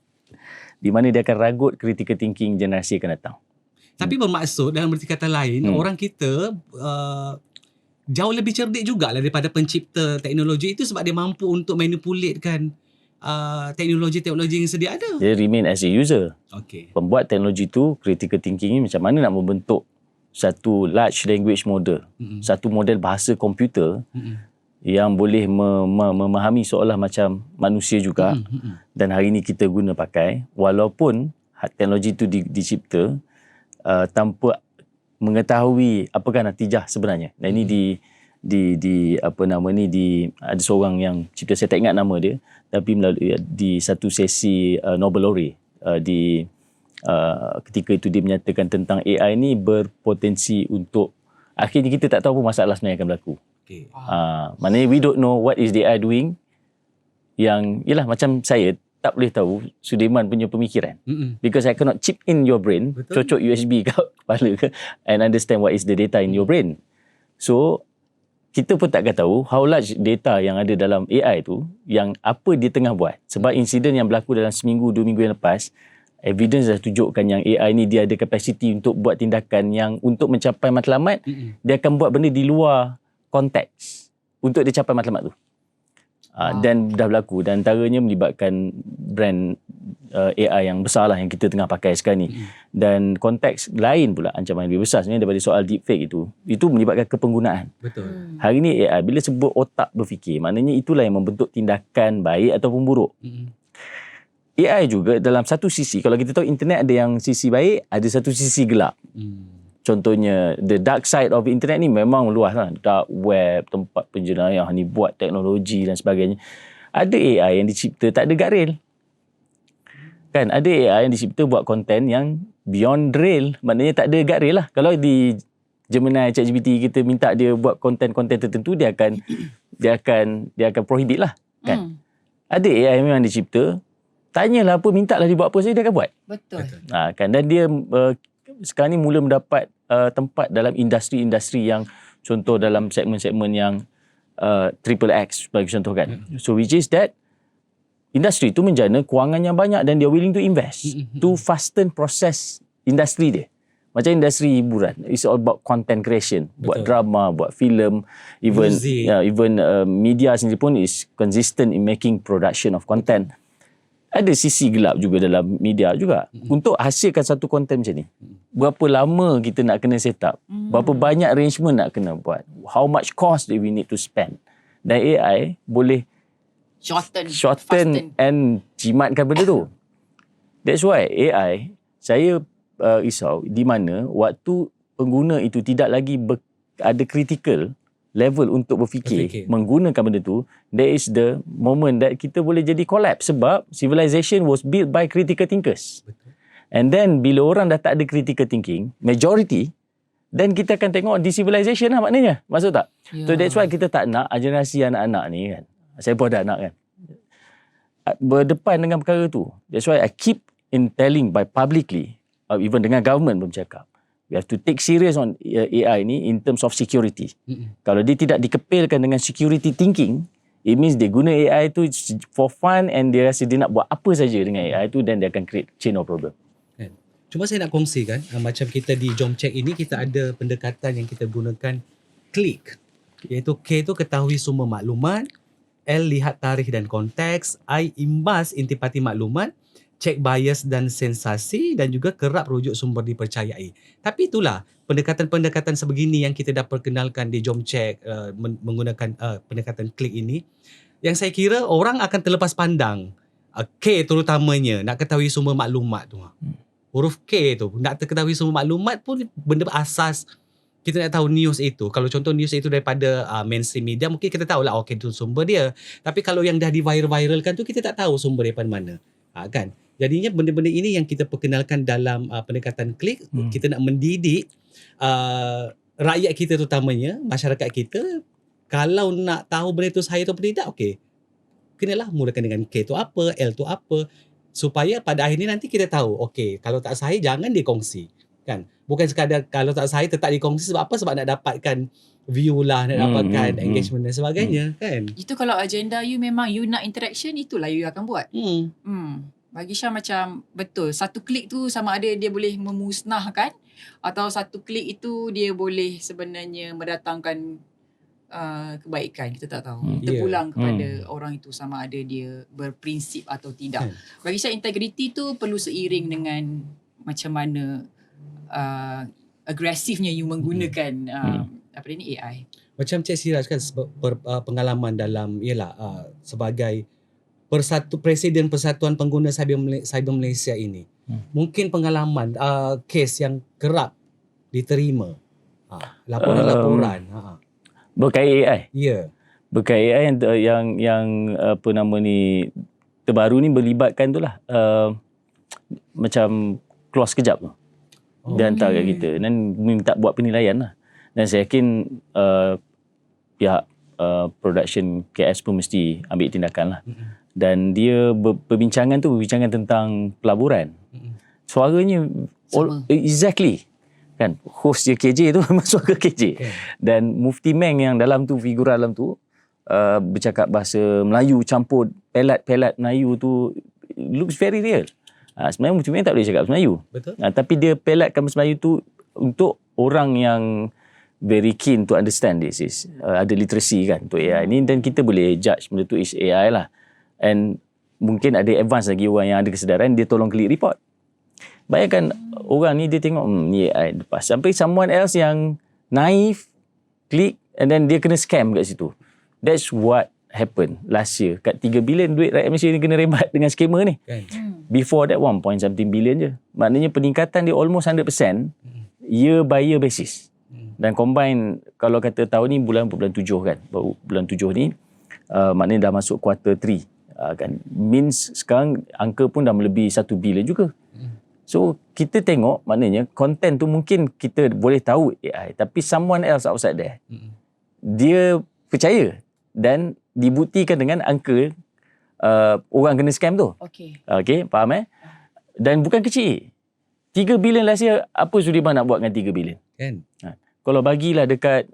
Di mana dia akan ragut critical thinking generasi akan datang. Tapi bermaksud dalam berarti kata lain, orang kita jauh lebih cerdik jugalah daripada pencipta teknologi itu sebab dia mampu untuk manipulatekan teknologi-teknologi yang sedia ada. Dia remain as a user. Okay. Pembuat teknologi tu critical thinking ni macam mana nak membentuk satu large language model, satu model bahasa komputer yang boleh memahami seolah macam manusia juga. Dan hari ni kita guna pakai walaupun teknologi tu dicipta tanpa mengetahui apakah natijah sebenarnya. Dan ini ada seorang yang cipta, saya tak ingat nama dia, tapi melalui di satu sesi Nobel Laureate ketika itu dia menyatakan tentang AI ni berpotensi untuk akhirnya kita tak tahu apa masalah sebenarnya akan berlaku. Maknanya we don't know what is the AI doing, yang ialah macam saya tak boleh tahu Sudirman punya pemikiran. Mm-mm. Because I cannot chip in your brain, Betul. cocok USB kat kepala and understand what is the data in your brain. So, kita pun takkan tahu how large data yang ada dalam AI tu, yang apa dia tengah buat. Sebab insiden yang berlaku dalam seminggu, 2 minggu yang lepas, evidence dah tunjukkan yang AI ni dia ada kapasiti untuk buat tindakan yang untuk mencapai matlamat, dia akan buat benda di luar konteks untuk dia capai matlamat tu. Dan dah berlaku, dan antaranya melibatkan brand AI yang besar lah yang kita tengah pakai sekarang ni. Dan konteks lain pula, ancaman yang lebih besar sebenarnya daripada soal deepfake itu melibatkan kepenggunaan. Betul. Hari ni AI bila sebut otak berfikir, maknanya itulah yang membentuk tindakan baik ataupun buruk. AI juga dalam satu sisi, kalau kita tahu internet ada yang sisi baik, ada satu sisi gelap. Contohnya, the dark side of internet ni memang luas lah. Dark web, tempat penjenayah ni, buat teknologi dan sebagainya. Ada AI yang dicipta tak ada guardrail. Kan, ada AI yang dicipta buat konten yang beyond rail. Maknanya tak ada guardrail lah. Kalau di Gemini, ChatGPT kita minta dia buat konten-konten tertentu, dia akan prohibit lah. Kan? Ada AI memang dicipta, tanyalah apa, minta lah dia buat apa saja, dia akan buat. Betul. Kan, dan dia sekarang ni mula mendapat tempat dalam industri-industri yang contoh dalam segmen-segmen yang triple X bagi contoh kan. So which is that industri tu menjana kewangan yang banyak dan dia willing to invest to fasten proses industri dia. Macam industri hiburan, it's all about content creation. Buat drama, buat filem, even media sendiri pun is consistent in making production of content. Ada sisi gelap juga dalam media juga. Untuk hasilkan satu konten macam ni, berapa lama kita nak kena set up, berapa banyak arrangement nak kena buat, how much cost that we need to spend. Dan AI boleh shorten and jimatkan benda tu. That's why AI, saya risau di mana waktu pengguna itu tidak lagi ada critical level untuk berfikir menggunakan benda tu, there is the moment that kita boleh jadi collapse sebab civilization was built by critical thinkers. Betul. And then bila orang dah tak ada critical thinking, majority, then kita akan tengok decivilization lah maknanya. Maksud tak? Yeah. So that's why kita tak nak generasi anak-anak ni kan. Saya pun ada anak kan. Berdepan dengan perkara tu. That's why I keep in telling by publicly, even dengan government pun bercakap, we have to take serious on AI ni in terms of security. Kalau dia tidak dikepilkan dengan security thinking, it means dia guna AI tu for fun and dia rasa dia nak buat apa saja dengan AI tu, then dia akan create chain of problem. Cuma saya nak kongsikan, macam kita di Jom Check ini, kita ada pendekatan yang kita gunakan klik. Iaitu K tu ketahui semua maklumat, L lihat tarikh dan konteks, I imbas intipati maklumat, cek bias dan sensasi, dan juga kerap rujuk sumber dipercayai. Tapi itulah pendekatan-pendekatan sebegini yang kita dah perkenalkan di Jom Check menggunakan pendekatan klik ini, yang saya kira orang akan terlepas pandang. K terutamanya, nak ketahui semua maklumat tu. Huruf K tu, nak ketahui semua maklumat pun benda asas. Kita nak tahu news itu. Kalau contoh news itu daripada mainstream media, mungkin kita tahulah okay tu sumber dia. Tapi kalau yang dah di-viral-viralkan tu, kita tak tahu sumber daripada mana. Kan? Jadinya benda-benda ini yang kita perkenalkan dalam pendekatan klik. Kita nak mendidik rakyat kita terutamanya, masyarakat kita, kalau nak tahu benda itu sahih atau tidak, okey, kenalah mulakan dengan K tu apa, L tu apa, supaya pada akhirnya nanti kita tahu, okey, kalau tak sahih jangan dikongsi. Kan? Bukan sekadar kalau tak sahih tetap dikongsi, sebab apa? Sebab nak dapatkan view lah, nak dapatkan engagement dan sebagainya. Kan? Itu kalau agenda you memang you nak interaction, itulah you akan buat. Bagi Syah macam betul, satu klik tu sama ada dia boleh memusnahkan atau satu klik itu dia boleh sebenarnya mendatangkan kebaikan. Kita tak tahu. Terpulang kepada orang itu sama ada dia berprinsip atau tidak. Bagi Syah integriti tu perlu seiring dengan macam mana agresifnya you menggunakan apa ni AI. Macam Cik Siraj kan pengalaman dalam sebagai Presiden Persatuan Pengguna Cyber Malaysia ini. Mungkin pengalaman kes yang kerap diterima. Laporan-laporan. Berkait AI. Ya. Berkait AI yang apa nama ni terbaru ni berlibatkan tu lah macam clause kejap tu. Dia hantar kat kita dan minta buat penilaian lah. Dan saya yakin pihak production KS pun mesti ambil tindakan lah. Dan dia perbincangan tentang pelaburan. Suaranya exactly kan, host dia KJ tu memang suara KJ. Dan Mufti Meng yang dalam tu, figura dalam tu bercakap bahasa Melayu campur pelat-pelat Melayu tu, looks very real. Sebenarnya Mufti Meng tak boleh cakap bahasa Melayu. Betul. Tapi dia pelatkan bahasa Melayu tu untuk orang yang very keen to understand this is ada literasi kan untuk AI ni, dan kita boleh judge benda tu is AI lah. And mungkin ada advance lagi orang yang ada kesedaran, dia tolong klik report. Bayangkan orang ni dia tengok ni AI lepas, sampai someone else yang naif klik and then dia kena scam kat situ. That's what happened last year. Kat 3 bilion duit rakyat Malaysia ni kena rembat dengan scammer ni. Before that 1 point something billion je. Maknanya peningkatan dia almost 100% year by year basis. Dan combine, kalau kata tahun ni bulan 7 kan, baru bulan 7 ni maknanya dah masuk quarter 3 kan, means sekarang angka pun dah melebihi 1 bilion juga. So kita tengok maknanya content tu mungkin kita boleh tahu AI, tapi someone else outside there dia percaya dan dibuktikan dengan angka orang kena scam tu. Okay, faham Dan bukan kecil. 3 bilion last year, apa Sudirman nak buat dengan 3 bilion? Kan? Kalau bagilah dekat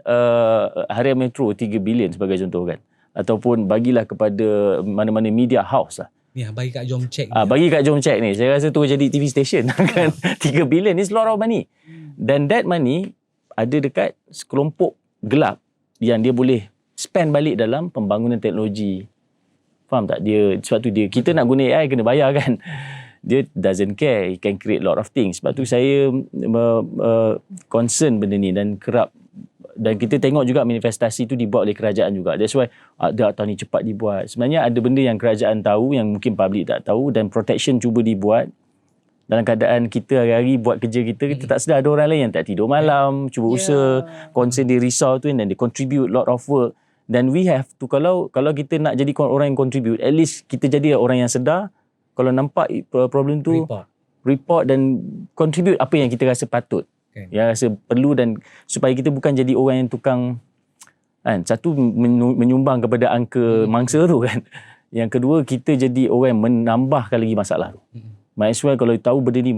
Harian Metro 3 bilion sebagai contoh kan, ataupun bagilah kepada mana-mana media house lah. Ni bagi kat Jom Check. Bagi kat Jom Check ni, saya rasa tu jadi TV station kan. 3 bilion is a lot of money. Dan that money ada dekat sekelompok gelap yang dia boleh spend balik dalam pembangunan teknologi. Faham tak? Dia sebab tu kita nak guna AI kena bayar kan. Dia doesn't care, he can create a lot of things. Sebab tu saya concern benda ni dan kerap, dan kita tengok juga manifestasi tu dibuat oleh kerajaan juga. That's why data ni cepat dibuat. Sebenarnya ada benda yang kerajaan tahu yang mungkin public tak tahu, dan protection cuba dibuat dalam keadaan kita hari-hari buat kerja kita tak sedar ada orang lain yang tak tidur malam, cuba usaha, concern dia risau tu, dan dia contribute lot of work. Dan we have to, kalau kita nak jadi orang yang contribute, at least kita jadi orang yang sedar. Kalau nampak problem tu, report dan contribute apa yang kita rasa patut, yang rasa perlu, dan supaya kita bukan jadi orang yang tukang kan, satu menyumbang kepada angka mangsa tu kan, yang kedua kita jadi orang yang menambahkan lagi masalah tu. Might as well kalau tahu benda ni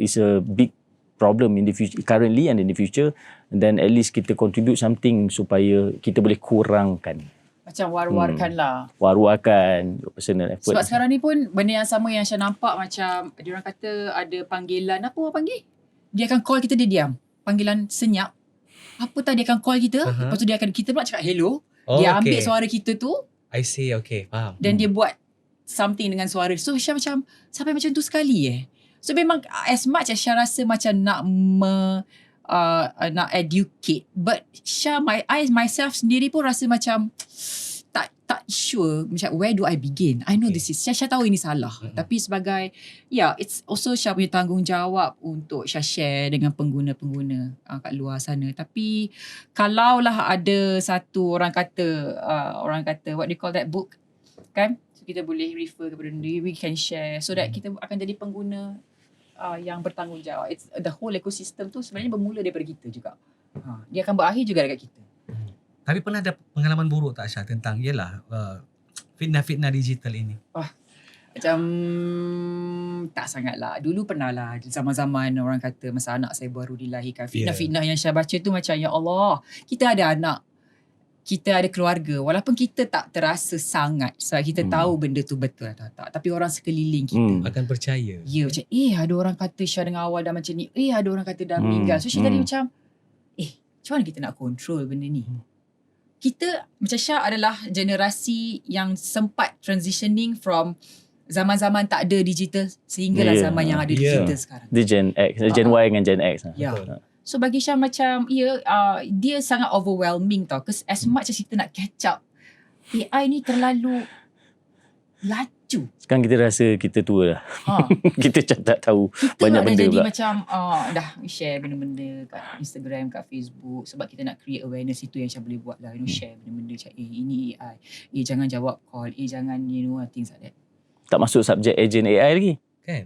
is a big problem in the future, currently and in the future, and then at least kita contribute something supaya kita boleh kurangkan. Macam war-warkan lah. War-warkan personal effort. Sebab sekarang ni pun benda yang sama yang Syah nampak, macam diorang kata ada panggilan, apa orang panggil? Dia akan call kita, dia diam. Panggilan senyap. Apa tak, dia akan call kita. Lepas tu dia akan, kita pula cakap hello. Dia ambil suara kita tu. I see, okay, faham. Dan dia buat something dengan suara. So Syah macam, sampai macam tu sekali So memang as much as Syah rasa macam nak nak educate, but Syah, I myself sendiri pun rasa macam tak sure macam where do I begin. I know this is Syah tahu ini salah, tapi sebagai it's also Syah punya tanggungjawab untuk Syah share dengan pengguna-pengguna kat luar sana. Tapi kalaulah ada satu orang kata what do you call that book kan, so kita boleh refer kepada dia, we can share so that kita akan jadi pengguna yang bertanggungjawab. It's the whole ecosystem tu sebenarnya bermula daripada kita juga. Dia akan berakhir juga dekat kita. Tapi pernah ada pengalaman buruk tak Syah tentang fitnah-fitnah digital ini? Macam tak sangat lah. Dulu pernah lah, zaman-zaman orang kata masa anak saya baru dilahirkan, fitnah-fitnah yang Syah baca tu macam ya Allah, kita ada anak, kita ada keluarga, walaupun kita tak terasa sangat sebab kita tahu benda tu betul atau tak, tapi orang sekeliling kita akan percaya. Macam ada orang kata Syah dengan awal dah macam ni, ada orang kata dah meninggal. So Syah tadi macam macam mana kita nak control benda ni? Kita macam Syah adalah generasi yang sempat transitioning from zaman-zaman tak ada digital sehinggalah zaman yang ada digital sekarang. Dia Gen X, Gen Y dengan Gen X. So bagi Syah macam dia sangat overwhelming tau. Because as much as kita nak catch up, AI ni terlalu laju. Sekarang kita rasa kita tua dah. Kita macam tak tahu kita banyak benda jadi pula. macam dah share benda-benda kat Instagram, kat Facebook, sebab kita nak create awareness. Itu yang Syah boleh buat lah, share benda-benda macam ini AI, jangan jawab call, jangan things like that. Tak masuk subjek agent AI lagi Kan?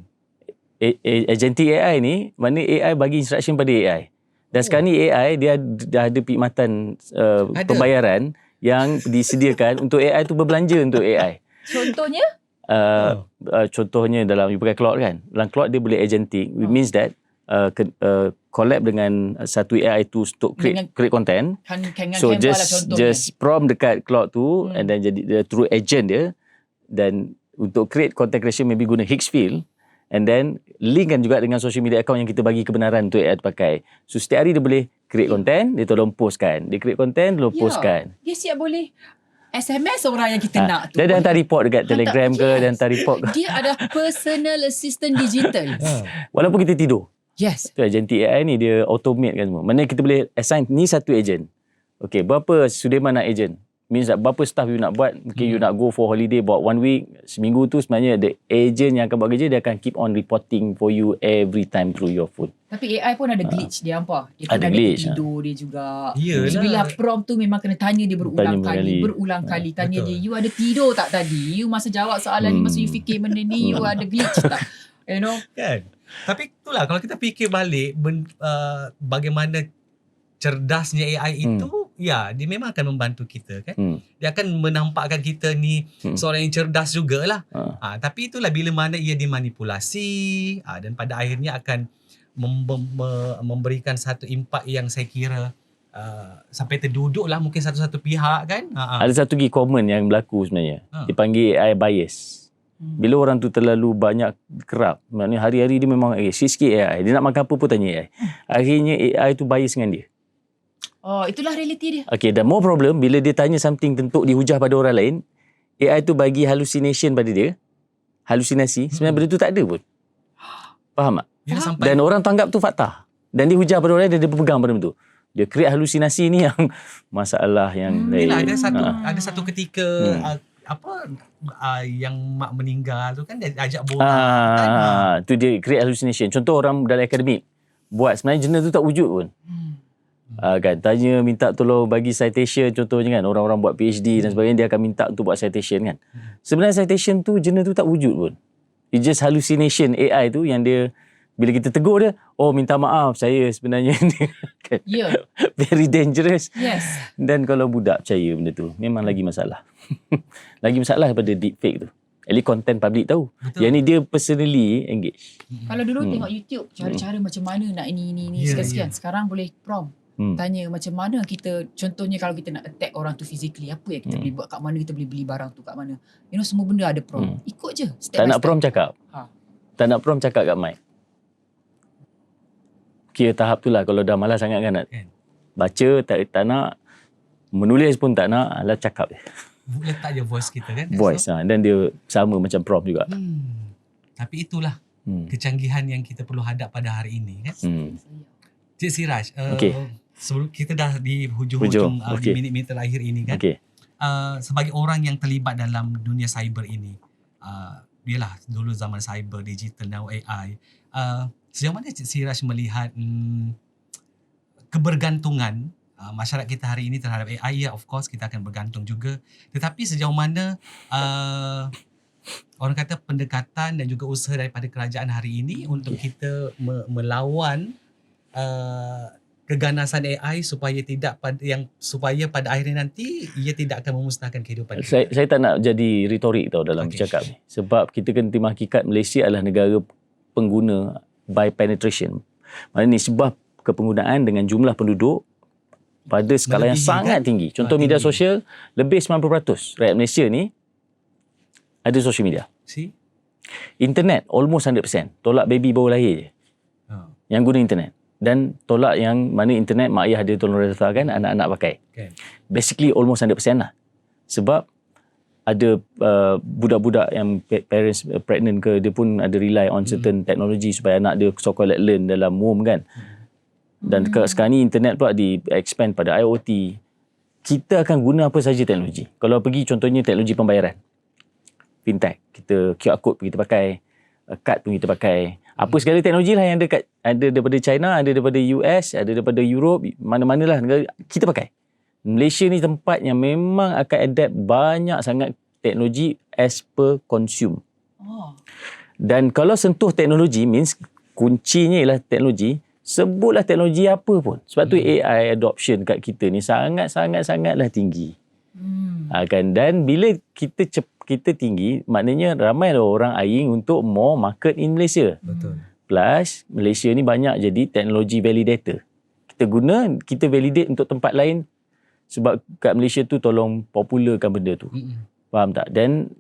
Agentic AI ni, mana AI bagi instruction pada AI. Dan sekarang ni AI dia dah ada perkhidmatan pembayaran yang disediakan untuk AI tu berbelanja untuk AI. Contohnya? Contohnya dalam you pakai Claude kan. Dalam Claude dia boleh agentic. It means that collab dengan satu AI tu untuk create content. So just prompt dekat Claude tu and then jadi through agent dia, dan untuk create content creation maybe guna Higgsfield, and then linkkan juga dengan social media account yang kita bagi kebenaran untuk AI tu pakai. So setiap hari dia boleh create content, dia tolong postkan. Dia create content, tolong postkan. Dia siap boleh SMS orang yang kita nak tu. Dia hantar report dekat Telegram ke, dia hantar report ke. Dia ada personal assistant digital. Walaupun kita tidur. Yes. Tu agentic AI ni dia automate kan semua. Mana kita boleh assign ni satu agent. Okay, berapa Sudirman nak agent? Means that berapa staff you nak buat. Mungkin you nak go for holiday about 1 week. Seminggu tu sebenarnya the agent yang akan buat kerja, dia akan keep on reporting for you every time through your phone. Tapi AI pun ada glitch dia hampa. Dia ada kadang glitch, dia tidur dia juga. Yelah. Bila prompt tu memang kena tanya dia berulang kali. Tanya betul. dia, you ada tidur tak tadi? You masa jawab soalan ni, masa you fikir benda ni, you ada glitch tak? You know? Kan? Tapi itulah kalau kita fikir balik bagaimana cerdasnya AI itu, ya dia memang akan membantu kita kan. Dia akan menampakkan kita ni seorang yang cerdas jugalah. Tapi itulah bila mana ia dimanipulasi dan pada akhirnya akan memberikan satu impak yang saya kira sampai terduduklah mungkin satu-satu pihak kan. Ada satu lagi common yang berlaku sebenarnya. Dipanggil AI bias. Bila orang tu terlalu banyak kerap, maknanya hari-hari dia memang sikit AI. Dia nak makan apa pun tanya AI. Akhirnya AI tu bias dengan dia. Oh, itulah realiti dia. Okay, dan more problem bila dia tanya something tentuk dihujah pada orang lain, AI tu bagi hallucination pada dia. Halusinasi. Sebenarnya benda tu tak ada pun. Faham tak? Dan orang tu anggap tu fakta. Dan dia hujah pada orang lain dan dia berpegang pada benda tu. Dia create halusinasi ni yang masalah yang lain. Yelah, ada satu ketika yang mak meninggal tu kan dia ajak borak kan. Tu dia create hallucination. Contoh orang dalam akademik buat, sebenarnya jurnal tu tak wujud pun. Kan tanya minta tolong bagi citation contohnya kan, orang-orang buat PhD dan sebagainya, dia akan minta untuk buat citation kan. Sebenarnya citation tu jurnal tu tak wujud pun. It's just hallucination AI tu yang dia bila kita tegur dia, oh minta maaf saya sebenarnya ni kan. Very dangerous. Yes. Dan kalau budak percaya benda tu, memang lagi masalah. Lagi masalah daripada deepfake tu. At least content public tahu. Betul. Yang ni dia personally engage. Kalau dulu tengok YouTube, cara-cara macam mana nak ini sekian-sekian. Sekarang boleh prompt. Tanya macam mana kita, contohnya kalau kita nak attack orang tu physically, apa yang kita boleh buat, kat mana kita boleh beli barang tu, kat mana. You know, semua benda ada prompt. Ikut je. Tak nak prompt cakap. Tak nak prompt cakap kat mic. Kira tahap tu lah, kalau dah malas sangat kan nak baca, tak nak, menulis pun tak nak, alah cakap je. Letak je voice kita kan. Voice dan dia sama macam prompt juga. Tapi itulah kecanggihan yang kita perlu hadap pada hari ini kan. Cik Siraj, sebelum kita dah di hujung-hujung di minit-minit terakhir ini kan. Sebagai orang yang terlibat dalam dunia cyber ini, biarlah dulu zaman cyber, digital, now AI, sejauh mana Cik Siraj melihat kebergantungan masyarakat kita hari ini terhadap AI? Ya, of course kita akan bergantung juga. Tetapi sejauh mana orang kata pendekatan dan juga usaha daripada kerajaan hari ini untuk kita melawan keganasan AI supaya supaya pada akhirnya nanti ia tidak akan memusnahkan kehidupan kita. Saya tak nak jadi retorik tau dalam bercakap ni. Sebab kita kena terima hakikat Malaysia adalah negara pengguna by penetration. Maknanya sebab kepenggunaan dengan jumlah penduduk pada skala yang sangat tinggi. Contoh media sosial, lebih 90% rakyat Malaysia ni ada social media. Internet almost 100%. Tolak baby baru lahir je yang guna internet. Dan tolak yang mana internet mak ayah dia tolong retakan, anak-anak pakai. Basically almost 100% lah. Sebab ada budak-budak yang parents pregnant ke, dia pun ada rely on certain technology supaya anak dia so-called learn dalam womb kan. Dan sekarang ni internet pula di-expand pada IoT. Kita akan guna apa saja teknologi. Kalau pergi contohnya teknologi pembayaran, fintech, kita QR code pun kita pakai, kad pun kita pakai. Apa segala teknologi lah yang ada daripada China, ada daripada US, ada daripada Europe, mana-manalah negara kita pakai. Malaysia ni tempat yang memang akan adapt banyak sangat teknologi as per consume. Dan kalau sentuh teknologi means kuncinya ialah teknologi, sebutlah teknologi apa pun. Sebab tu AI adoption kat kita ni sangat-sangatlah tinggi. Dan bila kita tinggi, maknanya ramai orang eyeing untuk more market in Malaysia. Betul. Plus, Malaysia ni banyak jadi teknologi validator. Kita guna, kita validate untuk tempat lain sebab kat Malaysia tu tolong popularkan benda tu. Faham tak? Dan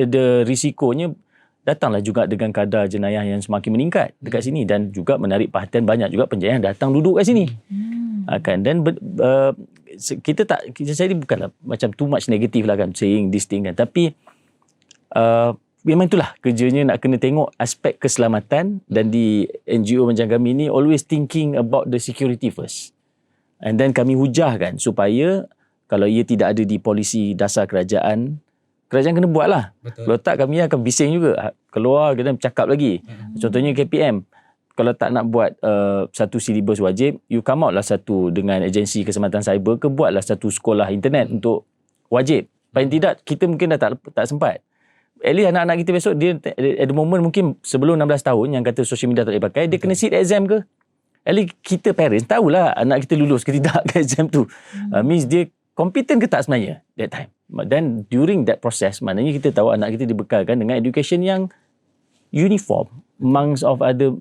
the risikonya datanglah juga dengan kadar jenayah yang semakin meningkat dekat sini dan juga menarik perhatian banyak juga penjaya yang datang duduk kat sini. Kan? Dan saya ni bukanlah macam too much negatif lah kan saying this thing kan, tapi memang itulah kerjanya nak kena tengok aspek keselamatan, dan di NGO macam kami ni always thinking about the security first, and then kami hujahkan supaya kalau ia tidak ada di polisi dasar kerajaan kena buat lah. Kalau tak kami akan bising juga, keluar kita bercakap lagi. Contohnya KPM, kalau tak nak buat satu silibus wajib, you come out lah satu dengan agensi keselamatan cyber ke, buatlah satu sekolah internet untuk wajib. Paling tidak kita mungkin dah tak sempat. At least anak-anak kita besok, dia at the moment mungkin sebelum 16 tahun yang kata social media tak boleh pakai, dia kena sit exam ke. At least kita parents tahulah anak kita lulus ke tidak ke exam tu. Means dia competent ke tak sebenarnya that time. Dan during that process, maknanya kita tahu anak kita dibekalkan dengan education yang uniform amongst of other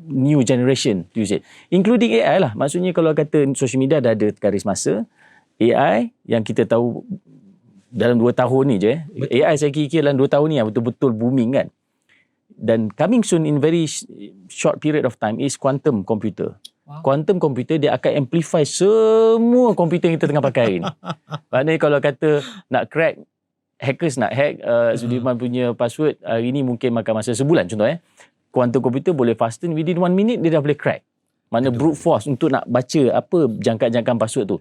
new generation, you said, including AI lah. Maksudnya kalau kata social media dah ada garis masa, AI yang kita tahu dalam 2 tahun ni je, AI saya kira dalam 2 tahun ni betul-betul booming kan. Dan coming soon in very short period of time is quantum computer. Quantum computer dia akan amplify semua komputer yang kita tengah pakai ni. Maknanya kalau kata nak crack, hackers nak hack Sudirman punya password hari ni mungkin makan masa sebulan contoh quantum computer boleh fasten within 1 minute dia dah boleh crack. Mana brute force untuk nak baca apa jangkaan-jangkaan password tu.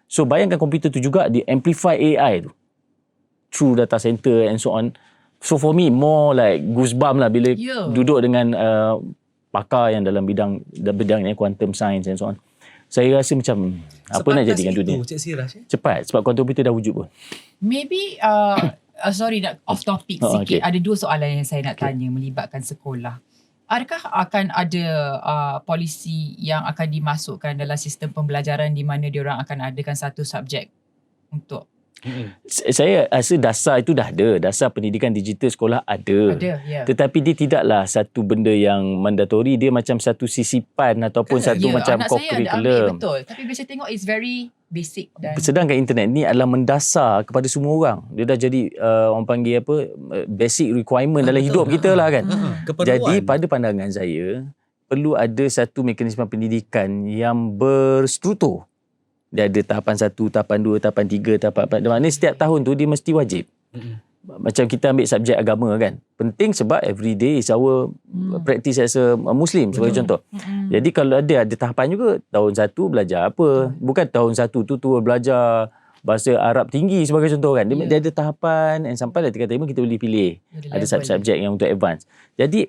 So bayangkan komputer tu juga dia amplify AI tu through data center and so on. So for me more like goosebump lah bila duduk dengan pakar yang dalam bidang ni quantum science and so on. Saya rasa macam apa nak jadi dengan dunia. Cik Siraj, cepat sebab quantum computer dah wujud pun. Maybe sorry nak off topic sikit. Ada 2 soalan yang saya nak tanya melibatkan sekolah. Adakah akan ada polisi yang akan dimasukkan dalam sistem pembelajaran di mana diorang akan adakan satu subjek untuk Saya rasa dasar itu dah ada. Dasar pendidikan digital sekolah ada. ya. Tetapi dia tidaklah satu benda yang mandatori. Dia macam satu sisipan ataupun satu macam co-curriculum. Betul. Tapi bila saya tengok it's very basic. Dan sedangkan internet ni adalah mendasar kepada semua orang. Dia dah jadi orang panggil apa, basic requirement dalam hidup kita lah kan. Jadi pada pandangan saya perlu ada satu mekanisme pendidikan yang berstruktur. Dia ada tahapan 1, tahapan 2, tahapan 3, tahapan 4. Maknanya setiap tahun tu dia mesti wajib. Macam kita ambil subjek agama kan. Penting sebab every day is our practice as a Muslim sebagai contoh. Jadi kalau ada tahapan juga, tahun 1 belajar apa. Bukan tahun 1 tu belajar bahasa Arab tinggi sebagai contoh kan. Dia ada tahapan and sampai tingkat 5 kita boleh pilih. Ada subjek yang untuk advance. Jadi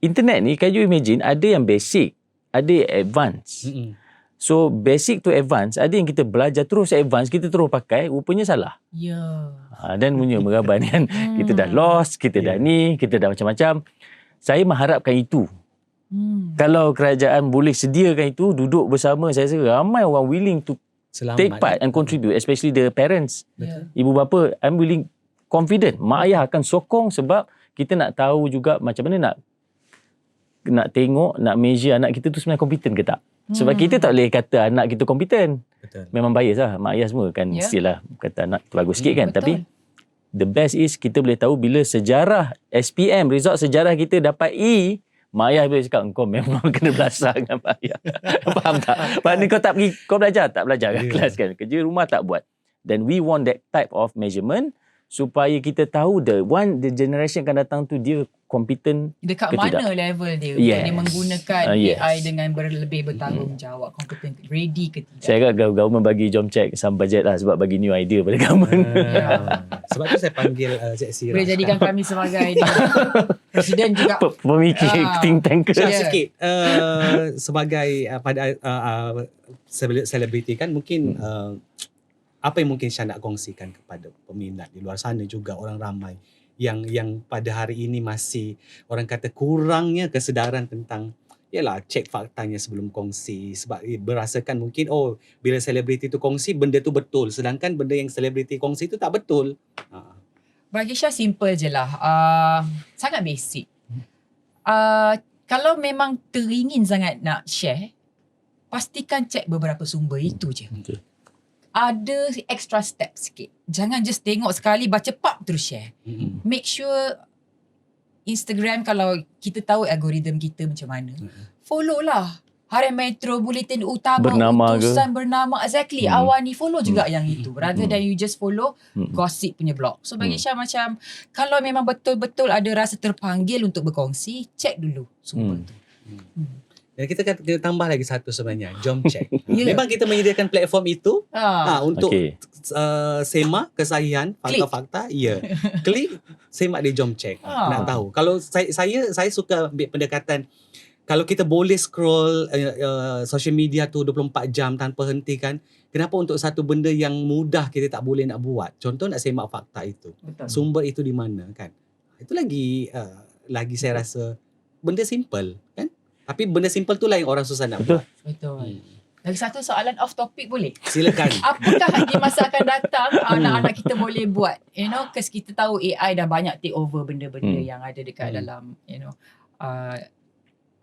internet ni, can you imagine, ada yang basic, ada yang advance. So basic to advance, ada yang kita belajar terus advance, kita terus pakai, rupanya salah. Dan punya meraban kan. Kita dah lost, kita dah ni, kita dah macam-macam. Saya mengharapkan itu. Kalau kerajaan boleh sediakan itu, duduk bersama, saya rasa ramai orang willing to take part and contribute, especially the parents. Ibu bapa, I'm willing, confident. Mak ayah akan sokong sebab kita nak tahu juga macam mana nak tengok, nak measure anak kita tu sebenarnya kompeten ke tak. Sebab kita tak boleh kata anak kita kompeten. Memang bias lah. Mak ayah semua kan still lah kata anak kita bagus sikit kan. Tapi the best is kita boleh tahu bila sejarah SPM, result sejarah kita dapat E, mak ayah boleh cakap kau memang kena belasah dengan mak ayah. Faham tak? Maknanya kau tak pergi, kau belajar kat kelas kan. Kerja rumah tak buat. Then we want that type of measurement supaya kita tahu the generation akan datang tu dia kompeten dekat ke mana tidak. level dia untuk dia menggunakan AI dengan lebih bertanggungjawab, kompeten, ready ke tidak. Saya agak government bagi jom check some budget lah sebab bagi new idea pada government. Sebab tu saya panggil Cik Siraj. Boleh jadikan kami sebagai presiden juga. Pemikir think tanker. Sikit sebagai pada selebriti kan mungkin apa yang mungkin Syah nak kongsikan kepada peminat di luar sana juga, orang ramai yang pada hari ini masih orang kata kurangnya kesedaran tentang cek faktanya sebelum kongsi, sebab berasakan mungkin bila selebriti tu kongsi benda tu betul, sedangkan benda yang selebriti kongsi tu tak betul. Bagi Syah simple je lah. Sangat basic. Kalau memang teringin sangat nak share, pastikan cek beberapa sumber, itu je. Okay. Ada extra step sikit. Jangan just tengok sekali, baca pap terus share. Make sure Instagram, kalau kita tahu algoritma kita macam mana, follow lah. Harian Metro, Buletin Utama, Bernama Utusan Bernama, exactly. Awal ni follow juga yang itu. Rather than you just follow gossip punya blog. So bagi Syah macam, kalau memang betul-betul ada rasa terpanggil untuk berkongsi, check dulu sumber tu. Dan kita tambah lagi satu sebenarnya, Jom Check. Ya. Memang kita menyediakan platform itu untuk Okay. semak kesahihan fakta-fakta. Ya. Klik, semak di Jom Check. Nak tahu. Kalau saya suka ambil pendekatan, kalau kita boleh scroll social media tu 24 jam tanpa henti kan, kenapa untuk satu benda yang mudah kita tak boleh nak buat? Contoh nak semak fakta itu. Betul. Sumber itu di mana kan? Itu lagi saya rasa benda simple kan? Tapi benda simple tu lah yang orang susah nak buat. Betul. Lagi satu soalan off topic boleh? Silakan. Apakah di masa akan datang anak-anak kita boleh buat? You know, because kita tahu AI dah banyak take over benda-benda yang ada dekat dalam, you know,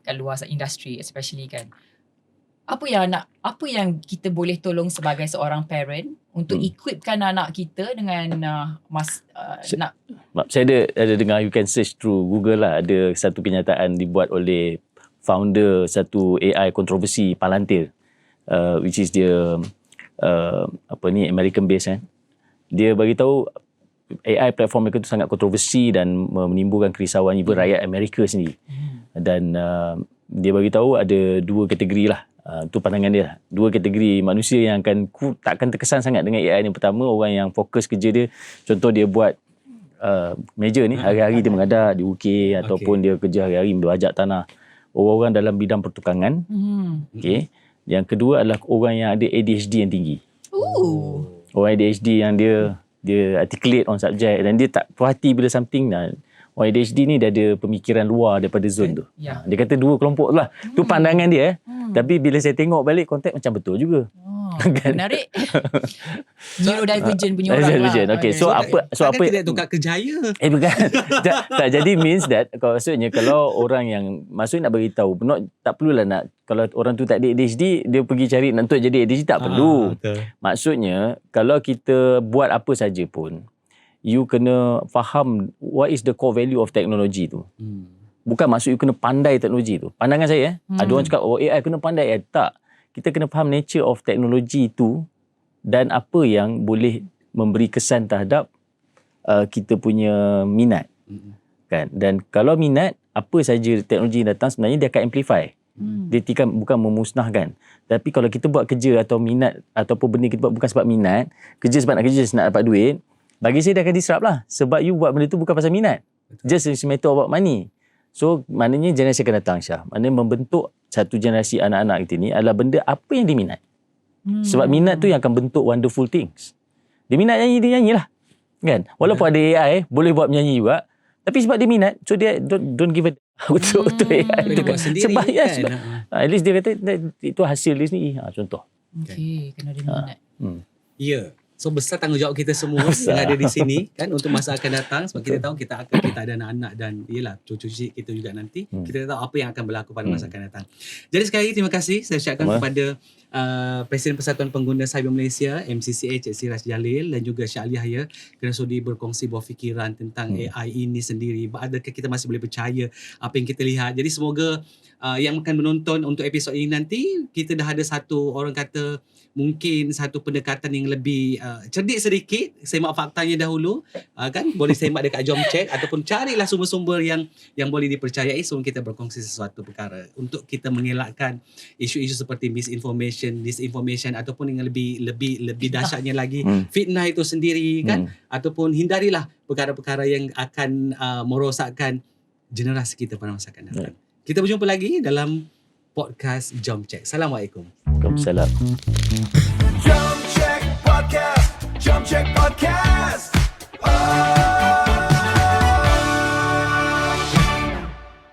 kat luar industri especially kan. Apa yang kita boleh tolong sebagai seorang parent untuk equipkan anak kita dengan Saya ada dengar, you can search through Google lah, ada satu kenyataan dibuat oleh founder satu AI kontroversi Palantir, which is dia American based kan. Dia bagi tahu AI platform mereka tu sangat kontroversi dan menimbulkan kerisauan even rakyat Amerika sendiri. Dan dia bagi tahu ada dua kategori lah. Tu pandangan dia. Dua kategori manusia yang takkan terkesan sangat dengan AI ni. Pertama, orang yang fokus kerja dia, contoh dia buat meja ni, hari-hari dia mengadap di UK ataupun dia kerja hari-hari membajak tanah. Orang-orang dalam bidang pertukangan. Okay. Yang kedua adalah orang yang ada ADHD yang tinggi. Orang ADHD yang dia articulate on subject dan dia tak puas hati bila something. Orang ADHD ni dia ada pemikiran luar daripada zone tu. Dia kata dua kelompok tu lah. Tu pandangan dia. Tapi bila saya tengok balik konteks macam betul juga. Menarik. Neurodivergent punya orang lah. Okay, so apa tidak tukar kerjaya? Bukan. tak jadi means that maksudnya kalau orang yang maksudnya nak beritahu, tak perlulah nak, kalau orang tu tak ada ADHD dia pergi cari untuk jadi ADHD, tak perlu. Betul. Maksudnya kalau kita buat apa saja pun, you kena faham what is the core value of technology tu. Bukan maksud you kena pandai teknologi tu. Pandangan saya ada orang cakap AI kena pandai. Tak. Kita kena faham nature of teknologi tu dan apa yang boleh memberi kesan terhadap kita punya minat. Kan? Dan kalau minat, apa saja teknologi yang datang sebenarnya dia akan amplify. Dia bukan memusnahkan. Tapi kalau kita buat kerja atau minat ataupun benda kita buat bukan sebab minat, kerja sebab nak kerja, nak dapat duit, bagi saya dia akan disrupt lah. Sebab you buat benda tu bukan pasal minat. Just a matter about money. So maknanya generasi akan datang, Syah, maknanya membentuk satu generasi anak-anak kita ni adalah benda apa yang dia minat. Sebab minat tu yang akan bentuk wonderful things. Dia minat nyanyi, dia nyanyilah. Kan? Walaupun ada AI, boleh buat menyanyi juga. Tapi sebab dia minat, so dia don't give a untuk AI tu kan. Sebab sebab, at least dia kata itu hasil dia sendiri. Contoh. Okay, kena ada minat. Ya. So besar tanggungjawab kita semua yang ada di sini kan untuk masa akan datang, sebab kita tahu kita ada anak-anak dan ialah cucu-cucu kita juga nanti. Kita tahu apa yang akan berlaku pada masa akan datang. Jadi sekali lagi terima kasih saya ucapkan kepada Presiden Persatuan Pengguna Cyber Malaysia MCCA Cik Siraj Jalil dan juga Syah Yahya kerana sudi berkongsi buah fikiran tentang AI ini sendiri. Adakah kita masih boleh percaya apa yang kita lihat? Jadi semoga yang akan menonton untuk episod ini nanti kita dah ada satu, orang kata mungkin satu pendekatan yang lebih cerdik sedikit, semak faktanya dahulu, kan boleh semak dekat Jom Check ataupun carilah sumber-sumber yang boleh dipercayai sebelum kita berkongsi sesuatu perkara untuk kita mengelakkan isu-isu seperti misinformation, disinformation ataupun yang lebih dahsyatnya lagi fitnah itu sendiri kan, ataupun hindarilah perkara-perkara yang akan merosakkan generasi kita pada masa akan datang. Kita berjumpa lagi dalam podcast Jom Check. Assalamualaikum. Waalaikumsalam. Jump Check Podcast. Jump Check Podcast.